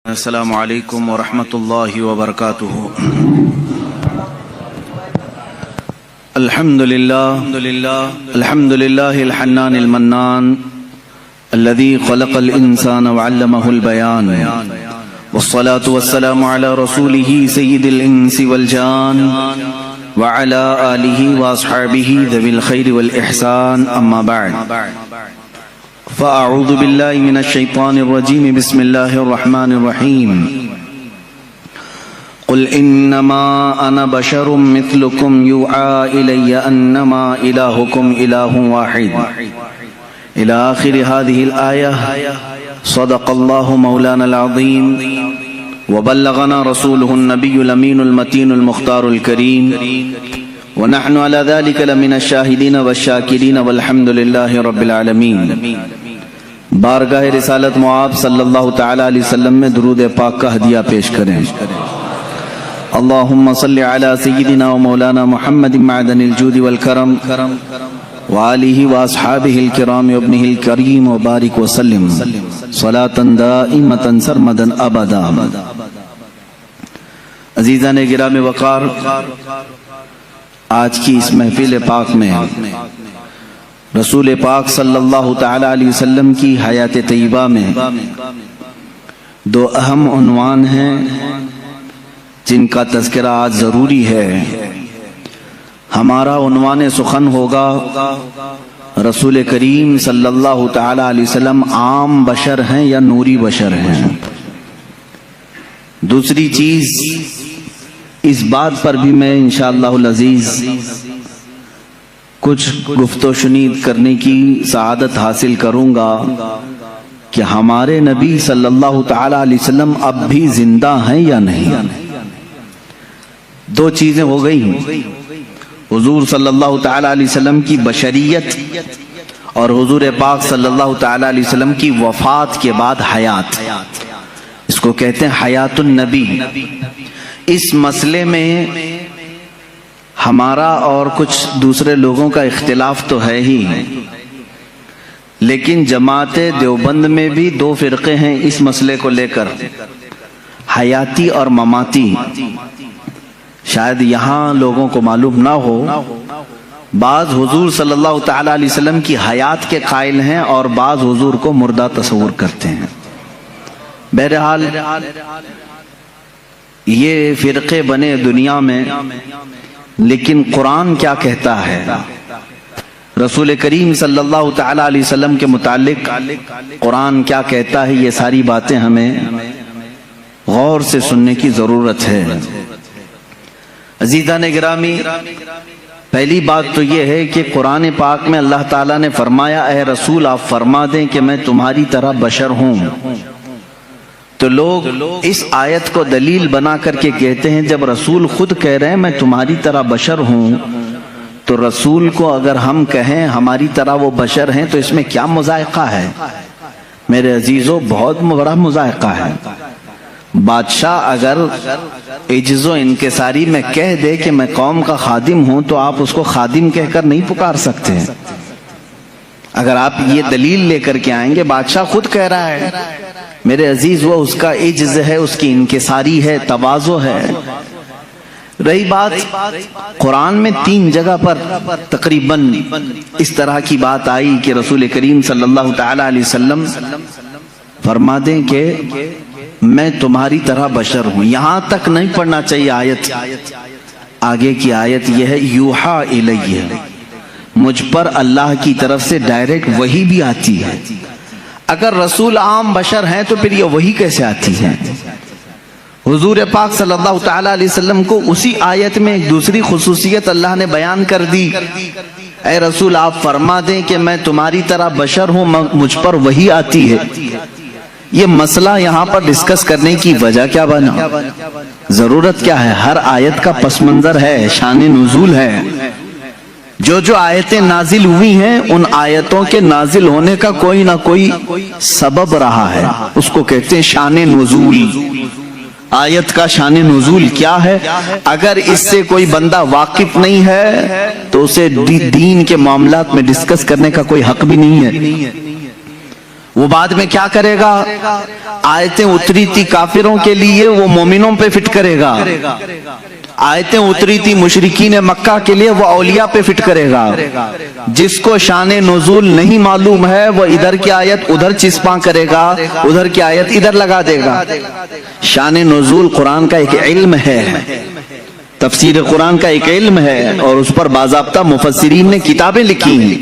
السلام علیکم ورحمۃ اللہ وبرکاتہ۔ الحمد للہ الحنان المنان الذي خلق الانسان وعلمه البيان، والصلاة والسلام على رسوله سيد الانس والجان وعلى آلہ واصحابہ ذوی الخیر والاحسان، اما بعد فأعوذ بالله من الشيطان الرجيم، بسم الله الرحمن الرحيم۔ قل إنما أنا بشر مثلكم يوحى إلي أنما إلهكم إله واحد إلى آخر هذه الآية۔ صدق الله مولانا العظيم وبلغنا رسوله النبي الأمين المتين المختار الكريم، ونحن على ذلك لمن الشاهدين والشاكرين والحمد لله رب العالمين۔ بارگاہ رسالت معاب صلی اللہ تعالی علیہ وسلم میں درود پاک کا ہدیہ پیش کریں۔ اللہم صلی علی سیدنا و مولانا محمد معدن الجود والکرم وآلہ واصحابہ الکرام وابنہ الکریم وبارک وسلم صلاة دائمة سرمدا ابدا۔ عزیزان گرامی وقار، آج کی اس محفل پاک میں رسول پاک صلی اللہ تعالی علیہ وسلم کی حیات طیبہ میں دو اہم عنوان ہیں جن کا تذکرہ آج ضروری ہے۔ ہمارا عنوان سخن ہوگا رسول کریم صلی اللہ تعالی علیہ وسلم عام بشر ہیں یا نوری بشر ہیں۔ دوسری چیز، اس بات پر بھی میں انشاءاللہ العزیز کچھ گفت و شنید کرنے کی سعادت حاصل کروں گا کہ ہمارے نبی صلی اللہ تعالی علیہ وسلم اب بھی زندہ ہیں یا نہیں۔ دو چیزیں ہو گئی، حضور صلی اللہ تعالی علیہ وسلم کی بشریت اور حضور پاک صلی اللہ تعالی علیہ وسلم کی وفات کے بعد حیات، اس کو کہتے ہیں حیات النبی۔ اس مسئلے میں ہمارا اور کچھ دوسرے لوگوں کا اختلاف تو ہے ہی، لیکن جماعت دیوبند میں بھی دو فرقے ہیں اس مسئلے کو لے کر، حیاتی اور مماتی۔ شاید یہاں لوگوں کو معلوم نہ ہو، بعض حضور صلی اللہ تعالی علیہ وسلم کی حیات کے قائل ہیں اور بعض حضور کو مردہ تصور کرتے ہیں۔ بہرحال یہ فرقے بنے دنیا میں، لیکن قرآن کیا کہتا ہے، رسول کریم صلی اللہ تعالی علیہ وسلم کے متعلق قرآن کیا کہتا ہے، یہ ساری باتیں ہمیں غور سے سننے کی ضرورت ہے۔ عزیزان گرامی، پہلی بات تو یہ ہے کہ قرآن پاک میں اللہ تعالیٰ نے فرمایا، اے رسول آپ فرما دیں کہ میں تمہاری طرح بشر ہوں۔ تو لوگ اس آیت کو دلیل بنا کر کے کہتے ہیں جب رسول خود کہہ رہے ہیں میں تمہاری طرح بشر ہوں، تو رسول کو اگر ہم کہیں ہماری طرح وہ بشر ہیں تو اس میں کیا مذائقہ ہے؟ میرے عزیزو، بہت بڑا مذائقہ ہے۔ بادشاہ اگر عجز و انکساری میں کہہ دے کہ میں قوم کا خادم ہوں تو آپ اس کو خادم کہہ کر نہیں پکار سکتے۔ اگر آپ یہ دلیل لے کر کے آئیں گے، بادشاہ خود کہہ رہا ہے میرے عزیز، وہ اس کا عجز ہے، اس کی انکساری ہے، تواضع ہے۔ رہی بات، قرآن میں 3 جگہ پر تقریباً اس طرح کی بات آئی کہ رسول کریم صلی اللہ تعالی علیہ وسلم فرما دیں کہ میں تمہاری طرح بشر ہوں۔ یہاں تک نہیں پڑھنا چاہیے آیت، آگے کی آیت یہ ہے، یوحا الیہ، مجھ پر اللہ کی طرف سے ڈائریکٹ وحی بھی آتی ہے۔ اگر رسول عام بشر ہیں تو پھر یہ وحی کیسے آتی ہے؟ حضور پاک صلی اللہ تعالی علیہ وسلم کو اسی آیت میں ایک دوسری خصوصیت اللہ نے بیان کر دی، اے رسول آپ فرما دیں کہ میں تمہاری طرح بشر ہوں، مجھ پر وحی آتی ہے۔ یہ مسئلہ یہاں پر ڈسکس کرنے کی وجہ کیا بنا، ضرورت کیا ہے؟ ہر آیت کا پس منظر ہے، شان نزول ہے۔ جو آیتیں نازل ہوئی ہیں ان آیتوں کے نازل ہونے کا کوئی نہ کوئی سبب رہا ہے، اس کو کہتے ہیں شان نزول۔ آیت کا شان نزول کیا ہے؟ اگر اس سے کوئی بندہ واقف نہیں ہے تو اسے دین کے معاملات میں ڈسکس کرنے کا کوئی حق بھی نہیں ہے۔ وہ بعد میں کیا کرے گا؟ آیتیں اتری تھی کافروں کے لیے وہ مومنوں پہ فٹ کرے گا، آیتیں اتری تھی مشرکین مکہ کے لیے وہ اولیاء پہ فٹ کرے گا۔ جس کو شان نزول نہیں معلوم ہے وہ ادھر کی آیت ادھر چسپاں کرے گا، ادھر کی آیت ادھر لگا دے گا۔ شان نزول قرآن کا ایک علم ہے، تفسیر قرآن کا ایک علم ہے، اور اس پر باضابطہ مفسرین نے کتابیں لکھی ہیں،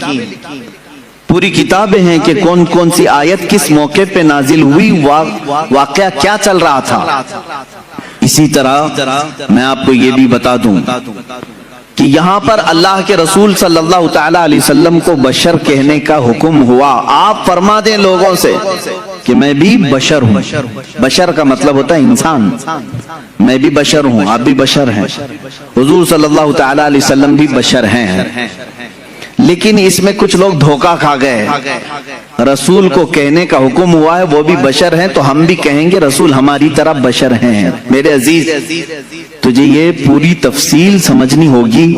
پوری کتابیں ہیں کہ کون کون سی آیت کس موقع پہ نازل ہوئی، واقعہ کیا چل رہا تھا۔ اسی طرح میں آپ کو یہ بھی بتا دوں کہ یہاں پر اللہ کے رسول صلی اللہ تعالی علیہ وسلم کو بشر کہنے کا حکم ہوا۔ آپ فرما دیں لوگوں سے کہ میں بھی بشر ہوں۔ بشر کا مطلب ہوتا ہے انسان، میں بھی بشر ہوں، آپ بھی بشر ہیں، حضور صلی اللہ تعالی علیہ وسلم بھی بشر ہیں۔ لیکن اس میں کچھ لوگ دھوکہ کھا گئے، رسول کو کہنے کا حکم ہوا ہے وہ بھی بشر ہیں تو ہم بھی کہیں گے رسول ہماری طرح بشر ہیں۔ میرے عزیز، تجھے یہ پوری تفصیل سمجھنی ہوگی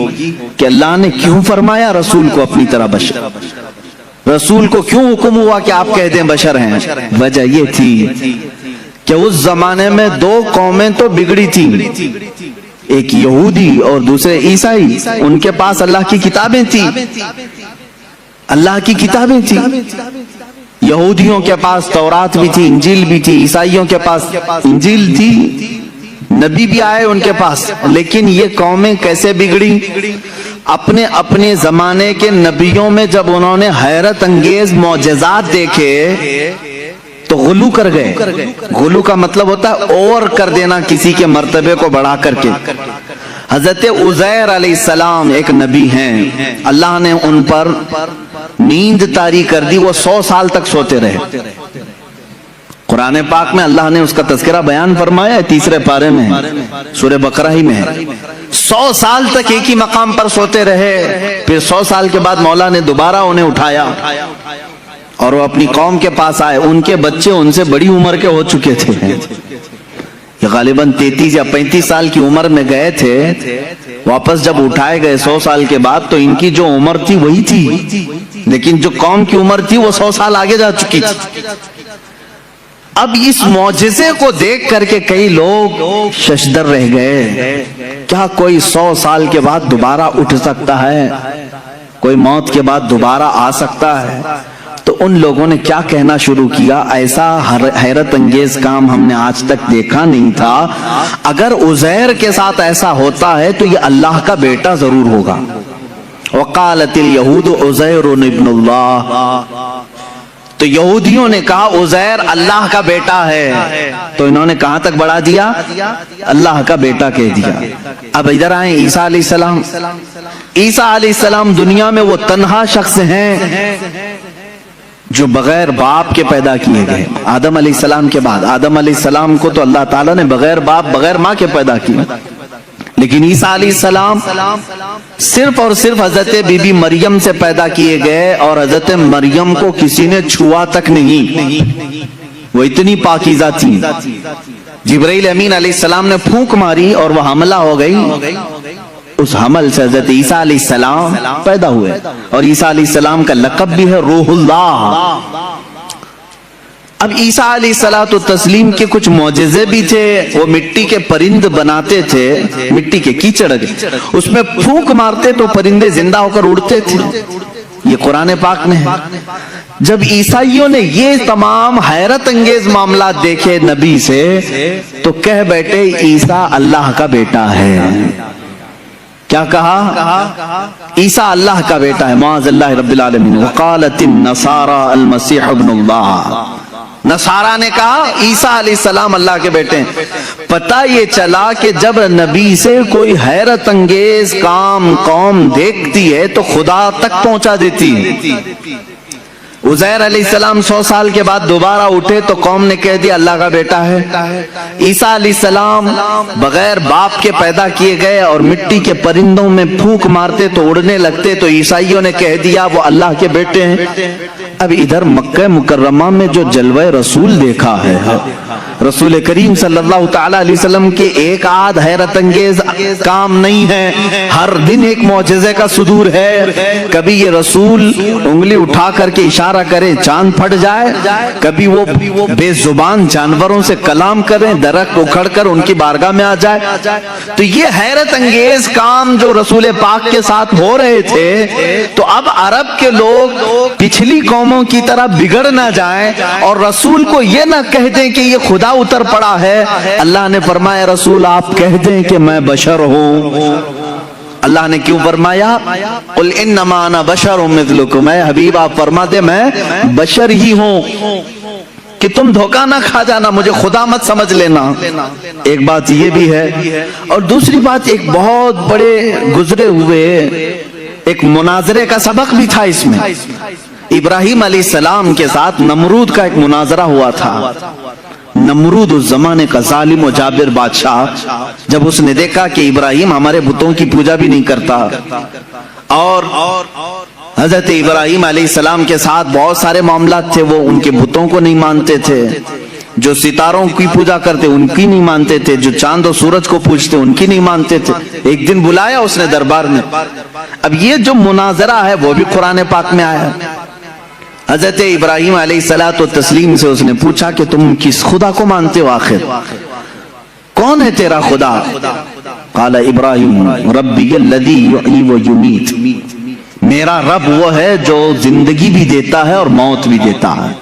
کہ اللہ نے کیوں فرمایا رسول کو اپنی طرح بشر، رسول کو کیوں حکم ہوا کہ آپ کہہ دیں بشر ہیں۔ وجہ یہ تھی کہ اس زمانے میں دو قومیں تو بگڑی تھی، ایک یہودی اور دوسرے عیسائی، ان کے پاس اللہ کی کتابیں تھیں، اللہ کی کتابیں تھیں۔ یہودیوں کے پاس تورات بھی تھی، انجیل بھی تھی، عیسائیوں کے پاس انجیل تھی، نبی بھی آئے ان کے پاس۔ لیکن یہ قومیں کیسے بگڑی؟ اپنے اپنے زمانے کے نبیوں میں جب انہوں نے حیرت انگیز معجزات دیکھے تو غلو کر گئے۔ غلو کا مطلب ہوتا ہے اور کر دینا کسی کے مرتبے کو بڑھا کر کے۔ حضرت عزیر علیہ السلام ایک نبی ہیں، اللہ نے ان پر نیند طاری کر دی، وہ 100 سال تک سوتے رہے۔ قرآن پاک میں اللہ نے اس کا تذکرہ بیان فرمایا ہے 3 پارے میں، سورہ بقرہ ہی میں ہے۔ 100 سال تک ایک ہی مقام پر سوتے رہے، پھر 100 سال کے بعد مولا نے دوبارہ انہیں اٹھایا اور وہ اپنی قوم کے پاس آئے۔ ان کے بچے ان سے بڑی عمر کے ہو چکے تھے، یہ غالباً 33 یا 35 سال کی عمر میں گئے تھے، واپس جب اٹھائے گئے 100 سال کے بعد تو ان کی جو عمر تھی وہی تھی، لیکن جو قوم کی عمر تھی وہ 100 سال آگے جا چکی تھی۔ اب اس معجزے کو دیکھ کر کے کئی لوگ ششدر رہ گئے، کیا کوئی 100 سال کے بعد دوبارہ اٹھ سکتا ہے؟ کوئی موت کے بعد دوبارہ آ سکتا ہے؟ تو ان لوگوں نے کیا کہنا شروع کیا، ایسا حیرت انگیز کام ہم نے آج تک دیکھا نہیں تھا، اگر عزیر کے ساتھ ایسا ہوتا ہے تو یہ اللہ کا بیٹا ضرور ہوگا۔ وقالت الیہود عزیر ابن اللہ، تو یہودیوں نے کہا عزیر اللہ کا بیٹا ہے، تو انہوں نے کہاں تک بڑھا دیا؟ اللہ کا بیٹا کہہ دیا۔ اب ادھر آئیں عیسیٰ علیہ السلام۔ عیسیٰ علیہ السلام دنیا میں وہ تنہا شخص ہیں جو بغیر باپ کے پیدا کیے گئے۔ آدم علیہ السلام کے بعد، آدم علیہ السلام کو تو اللہ تعالیٰ نے بغیر باپ بغیر ماں کے پیدا کیا، لیکن عیسیٰ علیہ السلام صرف اور صرف حضرت بی بی مریم سے پیدا کیے گئے، اور حضرت مریم کو کسی نے چھوا تک نہیں، وہ اتنی پاکیزہ تھی۔ جبرائیل امین علیہ السلام نے پھونک ماری اور وہ حملہ ہو گئی، اس حمل سے حضرت عیسیٰ علیہ السلام پیدا ہوئے، اور عیسیٰ علیہ السلام کا لقب بھی ہے روح اللہ۔ اب عیسیٰ علیہ السلام کے کچھ معجزے بھی تھے، وہ مٹی کے پرند بناتے تھے، مٹی کے کیچڑ اس میں پھونک مارتے تو پرندے زندہ ہو کر اڑتے تھے، یہ قرآن پاک میں ہے۔ جب عیسائیوں نے یہ تمام حیرت انگیز معاملات دیکھے نبی سے تو کہہ بیٹھے عیسیٰ اللہ کا بیٹا ہے۔ کیا کہا؟ عیسیٰ اللہ کا بیٹا ہے، معاذ اللہ رب العالمین۔ وقالت النصارى المسیح ابن اللہ، نصارہ نے کہا عیسیٰ علیہ السلام اللہ کے بیٹے ہیں۔ پتہ یہ چلا کہ جب نبی سے کوئی حیرت انگیز کام قوم دیکھتی ہے تو خدا تک پہنچا دیتی ہے۔ عزیر علیہ السلام 100 سال کے بعد دوبارہ اٹھے تو قوم نے کہہ دیا اللہ کا بیٹا ہے۔ عیسیٰ علیہ السلام بغیر باپ کے پیدا کیے گئے اور مٹی کے پرندوں میں پھونک مارتے تو اڑنے لگتے، تو عیسائیوں نے کہہ دیا وہ اللہ کے بیٹے ہیں۔ اب ادھر مکہ مکرمہ میں جو جلوہ رسول دیکھا ہے، رسول کریم صلی اللہ تعالی علیہ وسلم کے ایک آدھ حیرت انگیز کام نہیں ہے، ہر دن ایک معجزے کا صدور ہے۔ کبھی یہ رسول انگلی اٹھا کر کے اشارہ اشارہ کریں چاند پھٹ جائے، کبھی وہ بے زبان جانوروں سے کلام کریں، درخت اکھڑ کر ان کی بارگاہ میں آ جائے. تو یہ حیرت انگیز کام جو رسول پاک کے ساتھ ہو رہے تھے، تو اب عرب کے لوگ پچھلی قوموں کی طرح بگڑ نہ جائیں اور رسول کو یہ نہ کہہ دیں کہ یہ خدا اتر پڑا ہے. اللہ نے فرمایا رسول آپ کہہ دیں کہ میں بشر ہوں. اللہ نے کیوں فرمایا قل انما انا بشر مثلکم، اے حبیب آپ فرما دیں میں بشر ہی ہوں، کہ تم دھوکہ نہ کھا جانا، مجھے خدا مت سمجھ لینا. ایک بات یہ بھی ہے، اور دوسری بات ایک بہت بڑے گزرے ہوئے ایک مناظرے کا سبق بھی تھا اس میں. ابراہیم علیہ السلام کے ساتھ نمرود کا ایک مناظرہ ہوا تھا. نمرود اس زمانے کا ظالم و جابر بادشاہ، جب اس نے دیکھا کہ ابراہیم ہمارے بتوں کی پوجا بھی نہیں کرتا، اور حضرت ابراہیم علیہ السلام کے ساتھ بہت سارے معاملات تھے، وہ ان کے بتوں کو نہیں مانتے تھے، جو ستاروں کی پوجا کرتے ان کی نہیں مانتے تھے، جو چاند و سورج کو پوجتے ان کی نہیں مانتے تھے. ایک دن بلایا اس نے دربار میں. اب یہ جو مناظرہ ہے وہ بھی قرآن پاک میں آیا. حضرت ابراہیم علیہ الصلوۃ والتسلیم سے اس نے پوچھا کہ تم کس خدا کو مانتے ہو، آخر کون ہے تیرا خدا؟ قال ابراہیم ربی الذی یحیی و یمیت، میرا رب وہ ہے جو زندگی بھی دیتا ہے اور موت بھی دیتا ہے.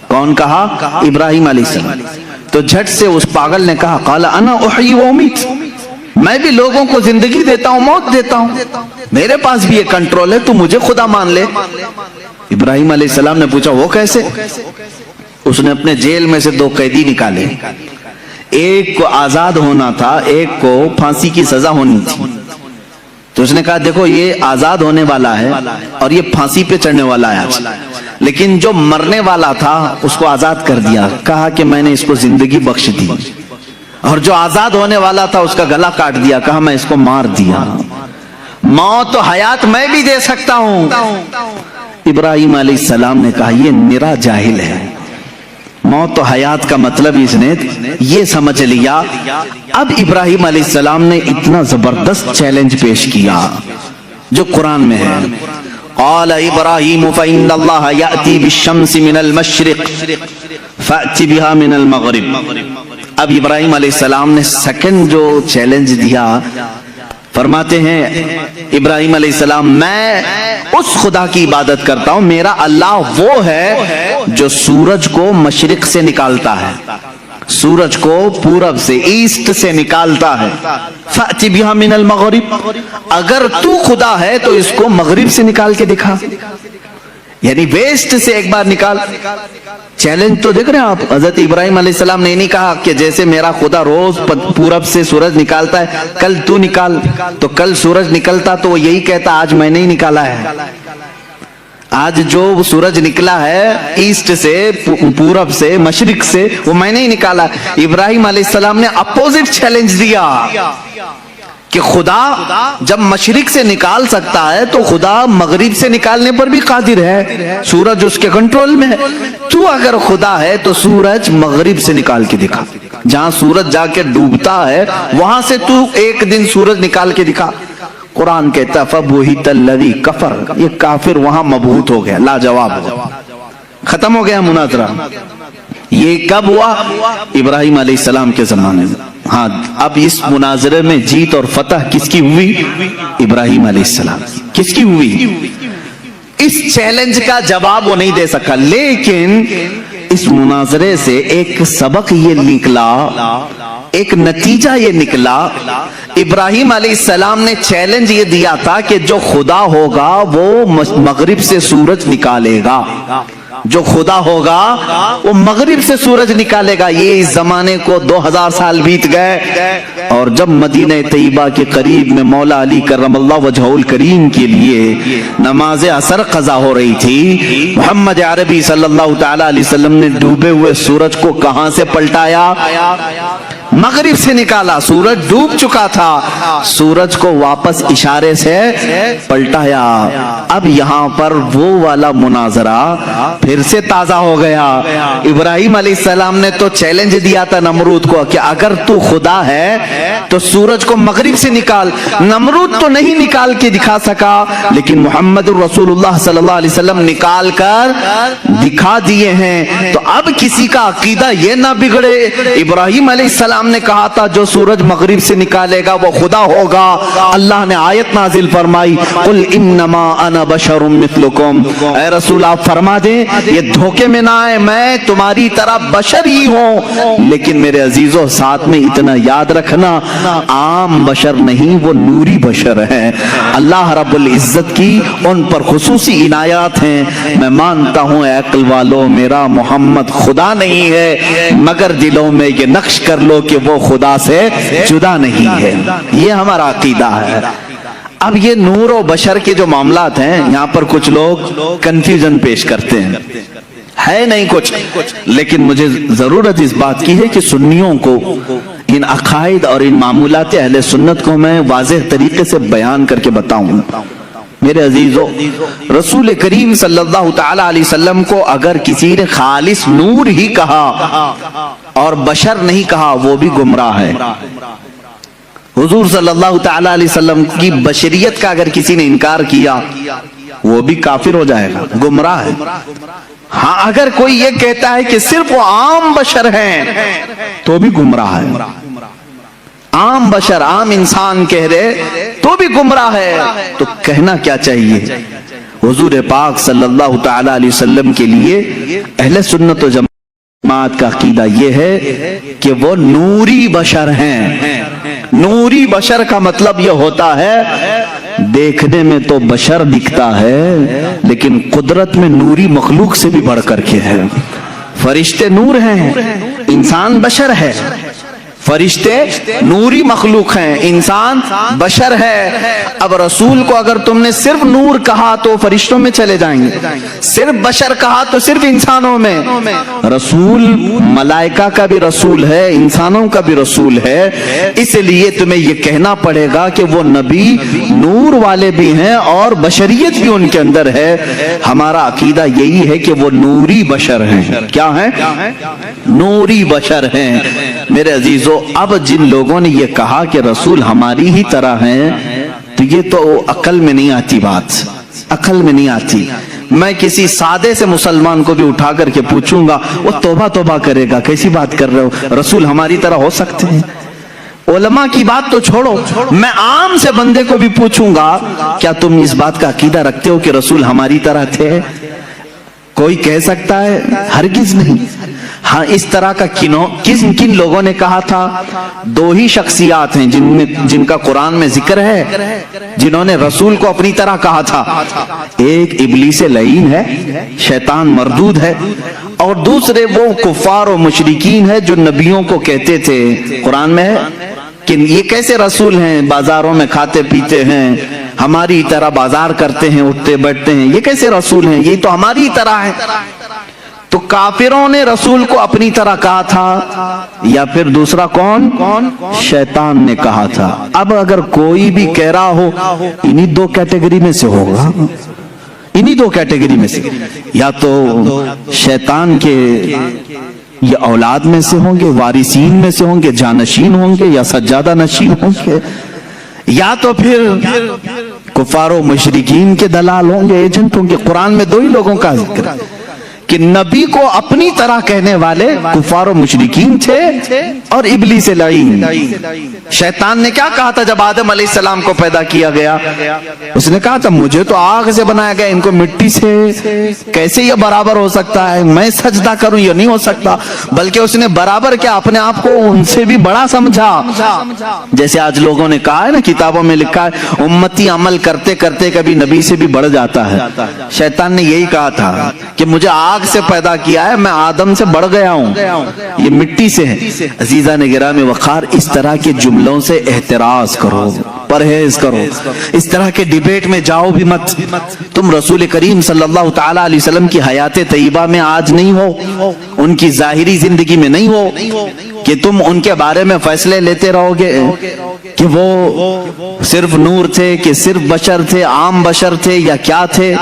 کون کہا؟ ابراہیم علیہ السلام. تو جھٹ سے اس پاگل نے کہا قال انا احیی و امیت، میں بھی لوگوں کو زندگی دیتا ہوں موت دیتا ہوں، میرے پاس بھی یہ کنٹرول ہے، تو مجھے خدا مان لے. ابراہیم علیہ السلام نے پوچھا وہ کیسے؟ اس نے اپنے جیل میں سے 2 قیدی نکالے، ایک کو آزاد ہونا تھا، ایک کو پھانسی کی سزا ہونی تھی. تو اس نے کہا دیکھو یہ آزاد ہونے والا ہے اور یہ پھانسی پہ چڑھنے والا ہے، لیکن جو مرنے والا تھا اس کو آزاد کر دیا، کہا کہ میں نے اس کو زندگی بخش دی، اور جو آزاد ہونے والا تھا اس کا گلا کاٹ دیا، کہا میں اس کو مار دیا. موت و حیات میں بھی دے سکتا ہوں. ابراہیم علیہ السلام نے کہا یہ نرا جاہل ہے، موت و حیات کا مطلب اس نے یہ سمجھ لیا. اب ابراہیم علیہ السلام نے اتنا زبردست چیلنج پیش کیا جو قرآن میں ہے. قال ابراہیم فإن اللہ یأتی بالشمس من المشرق فأتی بها من المغرب. اب ابراہیم علیہ السلام نے سیکنڈ جو چیلنج دیا، فرماتے ہیں ابراہیم علیہ السلام میں اس خدا کی عبادت کرتا ہوں، میرا اللہ وہ ہے جو سورج کو مشرق سے نکالتا ہے، سورج کو پورب سے ایسٹ سے نکالتا ہے. فأتی بها من المغرب، اگر تو خدا ہے تو اس کو مغرب سے نکال کے دکھا، یعنی ویسٹ سے ایک بار نکال. چیلنج تو دیکھ رہے ہیں آپ، حضرت ابراہیم علیہ السلام نے نہیں کہا کہ جیسے میرا خدا روز پورب سے سورج نکالتا ہے کل تو نکال، تو کل سورج نکلتا تو وہ یہی کہتا آج میں نے ہی نکالا ہے، آج جو سورج نکلا ہے ایسٹ سے، پورب سے، مشرق سے، وہ میں نے ہی نکالا. ابراہیم علیہ السلام نے اپوزٹ چیلنج دیا کہ خدا جب مشرق سے نکال سکتا ہے تو خدا مغرب سے نکالنے پر بھی قادر ہے، سورج اس کے کنٹرول میں ہے. تو اگر خدا ہے تو سورج مغرب سے نکال کے دکھا، جہاں سورج جا کے ڈوبتا ہے وہاں سے تو ایک دن سورج نکال کے دکھا. قرآن کہتا فَبُهِتَ الَّذِي كَفَرَ، یہ کافر وہاں مبہوت ہو گیا، لاجواب ہو، ختم ہو گیا مناظرہ. یہ کب ہوا؟ ابراہیم علیہ السلام کے زمانے میں. ہاں اب اس مناظرے میں جیت اور فتح کس کی ہوئی؟ ابراہیم علیہ السلام. کس کی ہوئی؟ اس چیلنج کا جواب وہ نہیں دے سکا، لیکن اس مناظرے سے ایک سبق یہ نکلا، ایک نتیجہ یہ نکلا. ابراہیم علیہ السلام نے چیلنج یہ دیا تھا کہ جو خدا ہوگا وہ مغرب سے سورج نکالے گا، جو خدا ہوگا وہ مغرب سے سورج نکالے گا. یہ اس زمانے کو 2000 سال بیت گئے، اور جب مدینہ طیبہ کے قریب میں مولا علی کرم اللہ وجہہ الکریم کے لیے نماز عصر قضا ہو رہی تھی، محمد عربی صلی اللہ تعالی علیہ وسلم نے ڈوبے ہوئے سورج کو کہاں سے پلٹایا؟ مغرب سے نکالا، سورج ڈوب چکا تھا، سورج کو واپس اشارے سے پلٹایا۔ اب یہاں پر وہ والا مناظرہ پھر سے تازہ ہو گیا۔ ابراہیم علیہ السلام نے تو چیلنج دیا تھا نمرود کو کہ اگر تو خدا ہے تو سورج کو مغرب سے نکال۔ نمرود تو نہیں نکال کے دکھا سکا، لیکن محمد رسول اللہ صلی اللہ علیہ وسلم نکال کر دکھا دیے ہیں۔ تو اب کسی کا عقیدہ یہ نہ بگڑے۔ ابراہیم علیہ السلام نے کہا تھا جو سورج مغرب سے نکالے گا وہ خدا ہوگا۔ اللہ نے آیت نازل فرمائی، قل انما انا بشر مثلکم، اے رسول آپ فرما دیں یہ دھوکے میں نہ آئے، میں تمہاری طرح بشر ہی ہوں، لیکن میرے عزیزوں ساتھ میں اتنا یاد رکھنا عام بشر نہیں، وہ نوری بشر ہیں۔ اللہ رب العزت کی ان پر خصوصی عنایات ہیں۔ میں مانتا ہوں اے عقل والو میرا محمد خدا نہیں ہے، مگر دلوں میں یہ نقش کر لو کہ وہ خدا سے جدا نہیں ہے۔ یہ ہمارا عقیدہ ہے۔ اب یہ نور و بشر کے جو معاملات ہیں یہاں پر کچھ لوگ کنفیوژن پیش کرتے ہیں، ہے نہیں کچھ، لیکن مجھے ضرورت اس بات کی ہے کہ سنیوں کو ان عقائد اور ان معمولات اہل سنت کو میں واضح طریقے سے بیان کر کے بتاؤں۔ میرے عزیزو، رسول کریم صلی اللہ تعالی علیہ وسلم کو اگر کسی نے خالص نور ہی کہا اور بشر نہیں کہا وہ بھی گمراہ ہے۔ حضور صلی اللہ تعالی علیہ وسلم کی بشریت کا اگر کسی نے انکار کیا وہ بھی کافر ہو جائے گا، گمراہ ہے۔ ہاں اگر کوئی یہ کہتا ہے کہ صرف وہ عام بشر ہیں تو بھی گمراہ ہے۔ عام بشر، عام انسان کہہ رہے تو بھی گمراہ ہے۔ تو کہنا کیا چاہیے؟ حضور پاک صلی اللہ تعالی علیہ وسلم کے لیے اہل سنت و جماعت کا عقیدہ یہ ہے کہ وہ نوری بشر ہیں۔ نوری بشر کا مطلب یہ ہوتا ہے دیکھنے میں تو بشر دکھتا ہے لیکن قدرت میں نوری مخلوق سے بھی بڑھ کر کے ہے۔ فرشتے نور ہیں، انسان بشر ہے۔ فرشتے نوری مخلوق ہیں، انسان بشر ہے۔ اب رسول کو اگر تم نے صرف نور کہا تو فرشتوں میں چلے جائیں گے، صرف بشر کہا تو صرف انسانوں میں۔ رسول ملائکہ کا بھی رسول ہے، انسانوں کا بھی رسول ہے، اس لیے تمہیں یہ کہنا پڑے گا کہ وہ نبی نور والے بھی ہیں اور بشریت بھی ان کے اندر ہے۔ ہمارا عقیدہ یہی ہے کہ وہ نوری بشر ہیں۔ کیا ہیں؟ نوری بشر ہیں۔ میرے عزیزو، اب جن لوگوں نے یہ کہا کہ رسول ہماری ہی طرح ہیں تو یہ تو عقل میں نہیں آتی، بات عقل میں نہیں آتی۔ میں کسی سادے سے مسلمان کو بھی اٹھا کر کے پوچھوں گا وہ توبہ توبہ کرے گا، کیسی بات کر رہے ہو، رسول ہماری طرح ہو سکتے ہیں؟ علماء کی بات تو چھوڑو، میں عام سے بندے کو بھی پوچھوں گا کیا تم اس بات کا عقیدہ رکھتے ہو کہ رسول ہماری طرح تھے؟ کوئی کہہ سکتا ہے؟ ہرگز نہیں۔ ہاں اس طرح کا کن لوگوں نے کہا تھا؟ دو ہی شخصیات ہیں جن کا قرآن میں ذکر ہے جنہوں نے رسول کو اپنی طرح کہا تھا۔ ایک ابلیس لعین ہے، شیطان مردود ہے، اور دوسرے وہ کفار و مشرکین ہے جو نبیوں کو کہتے تھے، قرآن میں ہے کہ یہ کیسے رسول ہیں، بازاروں میں کھاتے پیتے ہیں، ہماری طرح بازار کرتے ہیں، اٹھتے بیٹھتے ہیں، یہ کیسے رسول ہیں، یہ تو ہماری طرح ہے۔ تو کافروں نے رسول کو اپنی طرح کہا تھا، یا پھر دوسرا کون؟ شیطان نے کہا تھا۔ اب اگر کوئی بھی کہہ رہا ہو انہی دو کیٹیگری میں سے ہوگا، انہی دو کیٹیگری میں سے، یا تو شیطان کے یہ اولاد میں سے ہوں گے، وارثین میں سے ہوں گے، جانشین ہوں گے، یا سجادہ نشین ہوں گے، یا تو پھر کفار و مشرکین کے دلال ہوں گے، ایجنٹ ہوں گے۔ قرآن میں دو ہی لوگوں کا ذکر ہے کہ نبی کو اپنی طرح کہنے والے کفار و مشرکین تھے اور ابلیس لعین۔ شیطان نے کیا کہا تھا جب آدم علیہ السلام کو پیدا کیا گیا؟ اس نے کہا تھا مجھے تو آگ سے بنایا گیا، ان کو مٹی سے کیسے یہ برابر ہو سکتا ہے، میں سجدہ کروں یہ نہیں ہو سکتا۔ بلکہ اس نے برابر کیا، اپنے آپ کو ان سے بھی بڑا سمجھا۔ جیسے آج لوگوں نے کہا ہے نا، کتابوں میں لکھا ہے امتی عمل کرتے کرتے کبھی نبی سے بھی بڑھ جاتا ہے۔ شیطان نے یہی کہا تھا کہ مجھے آگ سے پیدا کیا ہے، میں آدم سے بڑھ گیا ہوں، یہ مٹی سے ہے۔ عزیزان گرامی وقار، اس طرح کے جملوں سے احتراز کرو، پرہیز کرو، اس طرح کے ڈیبیٹ میں جاؤ بھی مت۔ تم رسول کریم صلی اللہ تعالی علیہ وسلم کی حیات طیبہ میں آج نہیں ہو، ان کی ظاہری زندگی میں نہیں ہو، کہ تم ان کے بارے میں فیصلے لیتے رہو گے کہ وہ صرف نور تھے کہ صرف بشر تھے, عام بشر تھے یا کیا تھے.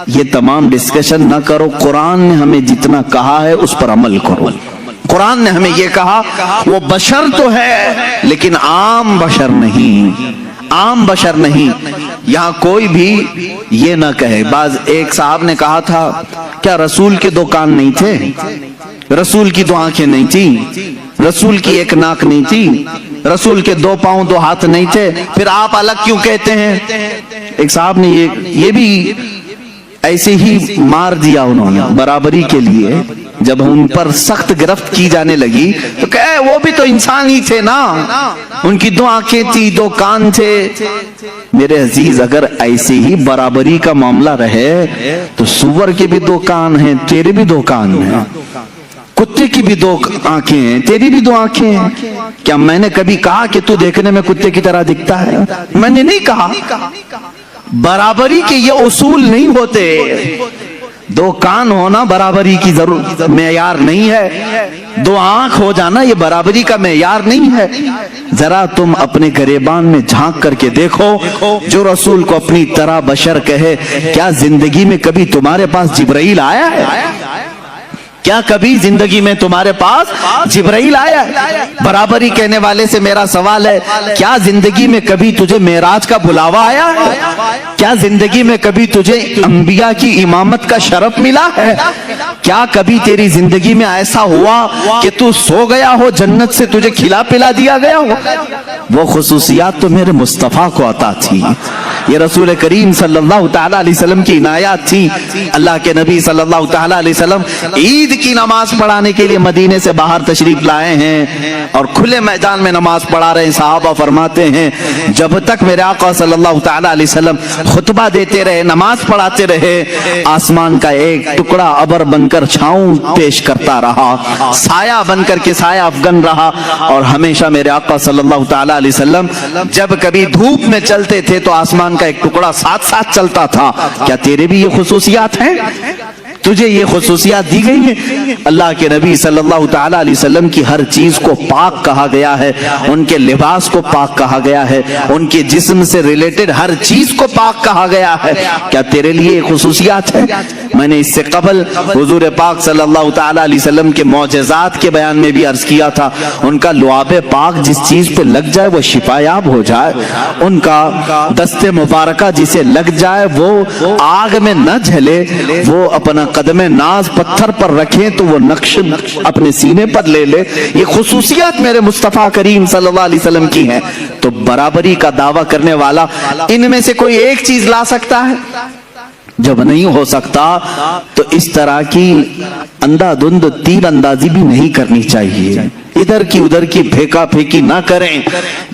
یہ تمام ڈسکشن نہ کرو. قرآن نے ہمیں جتنا کہا ہے اس پر عمل کرو. قرآن نے ہمیں یہ کہا وہ بشر تو ہے لیکن عام بشر نہیں, عام بشر نہیں. یہاں کوئی بھی یہ نہ کہے. ایک صاحب نے کہا تھا کیا رسول کے 2 کان نہیں تھے, رسول کی 2 آنکھیں نہیں تھی, رسول کی 1 ناک نہیں تھی, رسول کے 2 پاؤں 2 ہاتھ نہیں تھے, پھر آپ الگ کیوں کہتے ہیں؟ ایک صاحب نے یہ بھی ایسے ہی مار دیا انہوں نے برابری کے لیے. جب ان پر سخت گرفت کی جانے لگی تو کہے وہ بھی تو انسان ہی تھے نا, ان کی 2 آنکھیں تھی 2 کان تھے. میرے عزیز اگر ایسے ہی برابری کا معاملہ رہے تو سور کے بھی 2 کان ہیں, تیرے بھی 2 کان ہیں, کتے کی بھی 2 آنکھیں ہیں, تیری بھی 2 آنکھیں ہیں. کیا میں نے کبھی کہا کہ تو دیکھنے میں کتے کی طرح دکھتا ہے؟ میں نے نہیں کہا. برابری کے یہ اصول نہیں ہوتے. 2 کان ہونا برابری کی ضرورت معیار نہیں ہے, 2 آنکھ ہو جانا یہ برابری کا معیار نہیں ہے. ذرا تم اپنے گریبان میں جھانک کر کے دیکھو, جو رسول کو اپنی طرح بشر کہے, کیا زندگی میں کبھی تمہارے پاس جبرائیل آیا ہے؟ کیا کبھی زندگی میں تمہارے پاس جبرائیل آیا ہے؟ برابری کہنے والے سے میرا سوال ہے, کیا زندگی میں کبھی تجھے معراج کا بلاوا آیا ہے؟ کیا زندگی میں کبھی تجھے انبیاء کی امامت کا شرف ملا ہے؟ کیا کبھی تیری زندگی میں ایسا ہوا کہ تو سو گیا ہو, جنت سے تجھے کھلا پلا دیا گیا ہو؟ وہ خصوصیات تو میرے مصطفیٰ کو عطا تھی. یہ رسول کریم صلی اللہ تعالی علیہ وسلم کی عنایات تھی. اللہ کے نبی صلی اللہ تعالی علیہ وسلم عید کی نماز پڑھانے کے لیے مدینے سے باہر تشریف لائے ہیں اور کھلے میدان میں نماز پڑھا رہے ہیں. صحابہ فرماتے ہیں جب تک میرے آقا صلی اللہ تعالی علیہ وسلم خطبہ دیتے رہے, نماز پڑھاتے رہے, آسمان کا ایک ٹکڑا ابر بن کر چھاؤں پیش کرتا رہا, سایہ بن کر کے سایہ افغن رہا. اور ہمیشہ میرے آقا صلی اللہ تعالی علیہ وسلم جب کبھی دھوپ میں چلتے تھے تو آسمان کا ایک ٹکڑا ساتھ ساتھ چلتا تھا. کیا تیرے بھی یہ خصوصیات ہیں؟ تجھے یہ خصوصیات دی گئی ہیں؟ اللہ کے نبی صلی اللہ تعالی علیہ وسلم کی ہر چیز کو پاک کہا گیا ہے, ان کے لباس کو پاک کہا گیا ہے, ان کے جسم سے ریلیٹڈ ہر چیز کو پاک کہا گیا ہے. کیا تیرے لیے یہ خصوصیات ہیں؟ میں نے اس سے قبل حضور پاک صلی اللہ تعالی علیہ وسلم کے معجزات کے بیان میں بھی عرض کیا تھا, ان کا لعاب پاک جس چیز پہ لگ جائے وہ شفایاب ہو جائے, ان کا دست مبارکہ جسے لگ جائے وہ آگ میں نہ جھلے, وہ اپنا قدم ناز پتھر پر رکھیں تو وہ نقش اپنے سینے پر لے لے. یہ خصوصیات میرے مصطفیٰ کریم صلی اللہ علیہ وسلم کی ہیں. تو برابری کا دعویٰ کرنے والا ان میں سے کوئی ایک چیز لا سکتا ہے؟ جب نہیں ہو سکتا تو اس طرح کی اندھا دھند تیر اندازی بھی نہیں کرنی چاہیے. ادھر کی ادھر کی پھینکا پھینکی نہ کریں.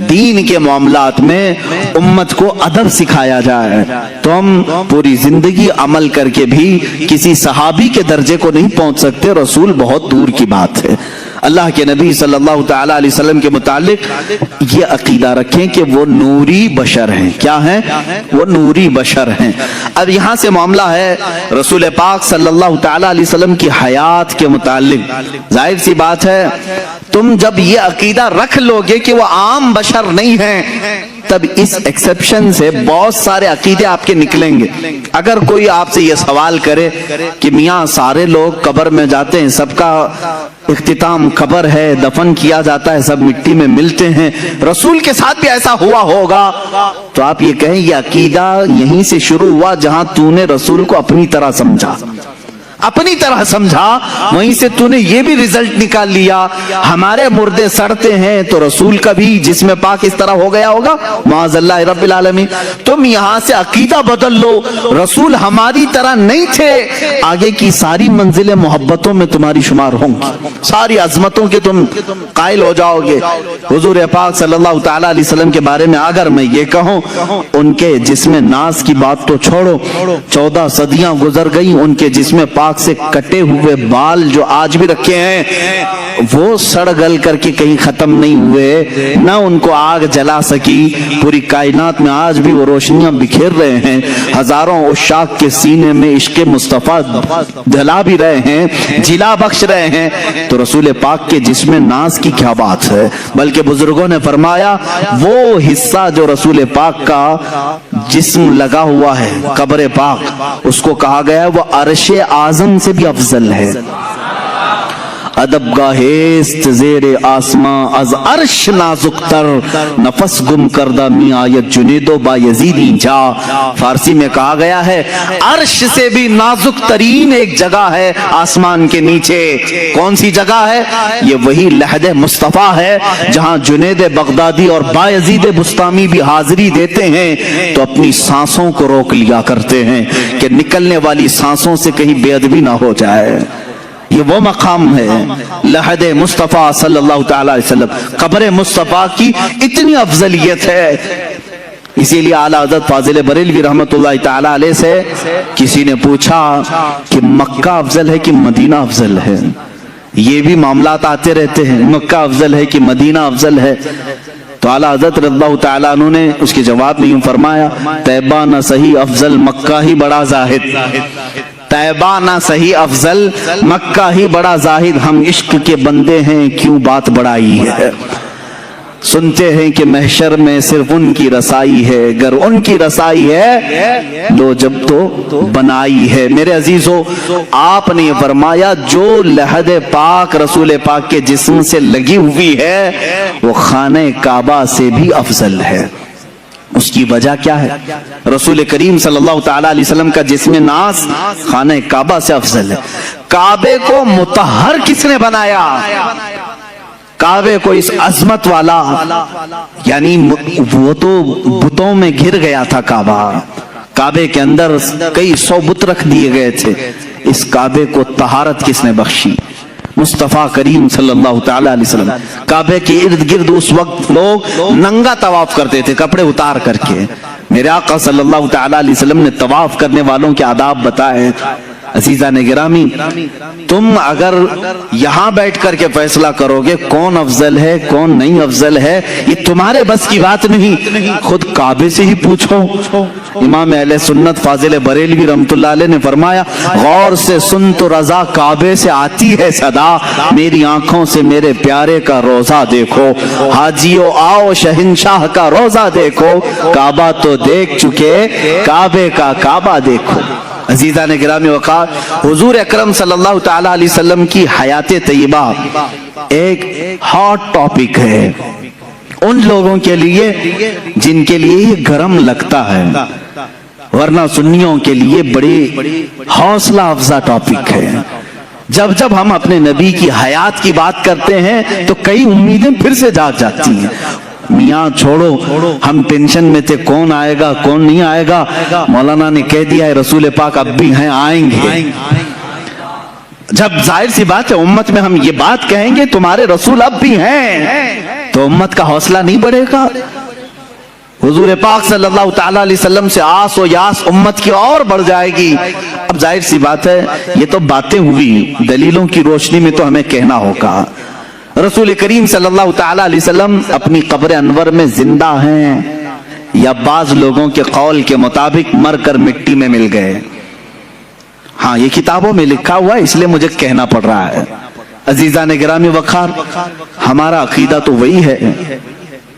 دین کے معاملات میں امت کو ادب سکھایا جائے. تو ہم پوری زندگی عمل کر کے بھی کسی صحابی کے درجے کو نہیں پہنچ سکتے, رسول بہت دور کی بات ہے. اللہ کے نبی صلی اللہ تعالی علیہ وسلم کے متعلق یہ عقیدہ رکھیں کہ وہ نوری بشر ہیں. کیا ہیں؟ وہ نوری بشر ہیں. اب یہاں سے معاملہ ہے رسول پاک صلی اللہ تعالی علیہ وسلم کی حیات کے متعلق. ظاہر سی بات ہے تم جب یہ عقیدہ رکھ لو گے کہ وہ عام بشر نہیں ہیں, تب اس ایکسپشن سے بہت سارے عقیدے آپ کے نکلیں گے. اگر کوئی آپ سے یہ سوال کرے کہ میاں سارے لوگ قبر میں جاتے ہیں, سب کا اختتام قبر ہے, دفن کیا جاتا ہے, سب مٹی میں ملتے ہیں, رسول کے ساتھ بھی ایسا ہوا ہوگا, تو آپ یہ کہیں یہ عقیدہ یہیں سے شروع ہوا جہاں تو نے رسول کو اپنی طرح سمجھا, اپنی طرح سمجھا, وہیں سے تو نے یہ بھی ریزلٹ نکال لیا ہمارے مردے سڑتے ہیں تو رسول کا بھی جسم پاک اس طرح ہو گیا ہوگا. معاذ اللہ رب العالمین. تم یہاں سے عقیدہ بدل لو, رسول ہماری طرح نہیں تھے, آگے کی ساری منزلیں محبتوں میں تمہاری شمار ہوں گی, ساری عظمتوں کے تم قائل ہو جاؤ گے. حضور پاک صلی اللہ تعالی علیہ وسلم کے بارے میں اگر میں یہ کہوں, ان کے جسم ناز کی بات تو چھوڑو, 14 صدیاں گزر گئی, ان کے جسم پاک پاک سے کٹے ہوئے بال جو آج بھی رکھے ہیں وہ سڑ گل کر کے کہیں ختم نہیں ہوئے، نہ ان کو آگ جلا سکی، پوری کائنات میں آج بھی وہ روشنیاں بکھیر رہے ہیں، ہزاروں عشاق کے سینے میں عشق مصطفیٰ جلا بھی رہے ہیں، جلا بخش رہے ہیں، تو رسول پاک کے جسم ناز کی کیا بات ہے۔ بلکہ بزرگوں نے فرمایا وہ حصہ جو رسول پاک کا جسم لگا ہوا ہے قبر پاک، اس کو کہا گیا ہے وہ عرش اعظم سے بھی افضل ہے۔ ادب گاہست زیر آسماں از عرش نازک تر، نفس گم کردہ می آیت جنید و بایزیدی جا۔ فارسی میں کہا گیا ہے عرش سے بھی نازک ترین ایک جگہ ہے آسمان کے نیچے۔ کون سی جگہ ہے؟ یہ وہی لحد مصطفیٰ ہے جہاں جنید بغدادی اور بایزید بسطامی بھی حاضری دیتے ہیں تو اپنی سانسوں کو روک لیا کرتے ہیں کہ نکلنے والی سانسوں سے کہیں بے ادبی نہ ہو جائے۔ یہ وہ مقام ہے لحد مصطفیٰ صلی اللہ تعالی علیہ وسلم، قبر مصطفیٰ کی اتنی افضلیت ہے۔ اسی لیے اعلیٰ حضرت فاضل بریلوی رحمت اللہ تعالی علیہ سے کسی نے پوچھا کہ مکہ افضل ہے کہ مدینہ افضل ہے؟ یہ بھی معاملات آتے رہتے ہیں، مکہ افضل ہے کہ مدینہ افضل ہے؟ تو اعلیٰ حضرت رضی اللہ تعالیٰ عنہ نے اس کے جواب میں یوں فرمایا طیبہ نہ صحیح افضل مکہ ہی بڑا زاہد، طیبہ نہ صحیح افضل مکہ ہی بڑا زاہد، ہم عشق کے بندے ہیں کیوں بات بڑائی ہے۔ سنتے ہیں کہ محشر میں صرف ان کی رسائی ہے، گر ان کی رسائی ہے لو جب تو بنائی ہے۔ میرے عزیزو آپ نے یہ فرمایا جو لحد پاک رسول پاک کے جسم سے لگی ہوئی ہے وہ خانہ کعبہ سے بھی افضل ہے۔ اس کی وجہ کیا ہے؟ رسول کریم صلی اللہ تعالی علیہ وسلم کا جسم ناز خانہ کعبہ سے افضل ہے۔ کعبے کو مطہر کس نے بنایا؟ کعبے کو اس عظمت والا، یعنی وہ تو بتوں میں گھر گیا تھا کعبہ، کعبے کے اندر کئی 100 بت رکھ دیے گئے تھے، اس کعبے کو طہارت کس نے بخشی؟ مصطفیٰ کریم صلی اللہ تعالی علیہ وسلم۔ کعبے کے ارد گرد اس وقت لوگ ننگا طواف کرتے تھے کپڑے اتار کر کے، میرے آقا صلی اللہ تعالی علیہ وسلم نے طواف کرنے والوں کے آداب بتائے۔ عزیزان گرامی تم اگر یہاں بیٹھ کر کے فیصلہ کرو گے کون افضل ہے کون نہیں افضل ہے، یہ تمہارے بس کی بات نہیں، خود کعبے سے ہی پوچھو۔ امام اہل سنت فاضل بریلوی رحمت اللہ علیہ نے فرمایا غور سے سن تو رضا کعبے سے آتی ہے صدا، میری آنکھوں سے میرے پیارے کا روزہ دیکھو، حاجیو آؤ شہنشاہ کا روزہ دیکھو، کعبہ تو دیکھ چکے کعبے کا کعبہ دیکھو۔ عزیزان گرامی وقار حضور اکرم صلی اللہ تعالی علیہ وسلم کی حیات طیبہ ایک ہاٹ ٹاپک ہے ان لوگوں کے لیے جن کے لیے یہ گرم لگتا ہے، ورنہ سنیوں کے لیے بڑی حوصلہ افزا ٹاپک ہے۔ جب جب ہم اپنے نبی کی حیات کی بات کرتے ہیں تو کئی امیدیں پھر سے جاگ جاتی ہیں۔ میاں چھوڑو ہم ٹینشن میں تھے کون آئے گا کون نہیں آئے گا، مولانا نے کہہ دیا ہے رسول پاک اب بھی ہیں آئیں گے۔ جب ظاہر سی بات ہے امت میں ہم یہ بات کہیں گے تمہارے رسول اب بھی ہیں تو امت کا حوصلہ نہیں بڑھے گا۔ حضور پاک صلی اللہ تعالی علیہ وسلم سے آس و یاس امت کی اور بڑھ جائے گی۔ اب ظاہر سی بات ہے یہ تو باتیں ہوئی، دلیلوں کی روشنی میں تو ہمیں کہنا ہوگا۔ رسول کریم صلی اللہ تعالی علیہ وسلم اپنی قبر انور میں زندہ ہیں یا بعض لوگوں کے قول کے مطابق مر کر مٹی میں مل گئے؟ ہاں یہ کتابوں میں لکھا ہوا ہے اس لیے مجھے کہنا پڑ رہا ہے۔ عزیزان گرامی وقار ہمارا عقیدہ تو وہی ہے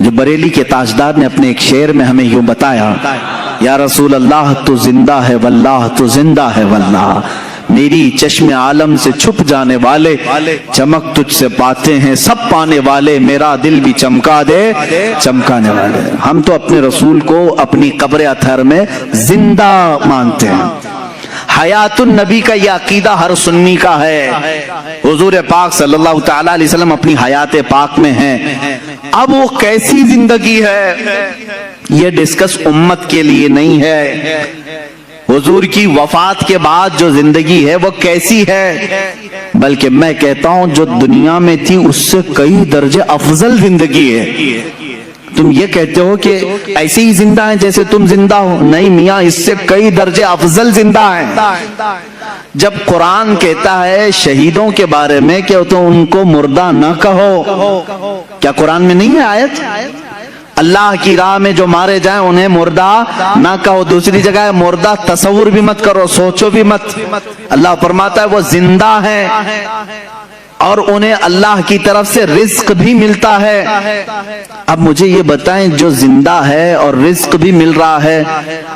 جو بریلی کے تاجدار نے اپنے ایک شعر میں ہمیں یوں بتایا، یا رسول اللہ تو زندہ ہے واللہ تو زندہ ہے واللہ، میری چشم عالم سے چھپ جانے والے چمک تجھ سے پاتے ہیں سب پانے والے، میرا دل بھی چمکا دے چمکانے والے۔ ہم تو اپنے رسول کو اپنی قبر اطہر میں زندہ مانتے ہیں۔ حیات النبی کا یہ عقیدہ ہر سنی کا ہے۔ حضور پاک صلی اللہ تعالی علیہ وسلم اپنی حیات پاک میں ہیں، اب وہ کیسی زندگی ہے یہ ڈسکس امت کے لیے نہیں ہے، حضور کی وفات کے بعد جو زندگی ہے وہ کیسی ہے، بلکہ میں کہتا ہوں جو دنیا میں تھی اس سے کئی درجے افضل زندگی ہے۔ تم یہ کہتے ہو کہ ایسے ہی زندہ ہیں جیسے تم زندہ ہو، نہیں میاں اس سے کئی درجے افضل زندہ ہیں۔ جب قرآن کہتا ہے شہیدوں کے بارے میں کہ تو ان کو مردہ نہ کہو، کیا قرآن میں نہیں ہے آیت؟ اللہ کی راہ میں جو مارے جائیں انہیں مردہ نہ کہو۔ دوسری جگہ ہے مردہ تصور بھی مت کرو، سوچو بھی مت۔ اللہ فرماتا ہے وہ زندہ ہیں اور انہیں اللہ کی طرف سے رزق بھی ملتا ہے۔ اب مجھے یہ بتائیں جو زندہ ہے اور رزق بھی مل رہا ہے،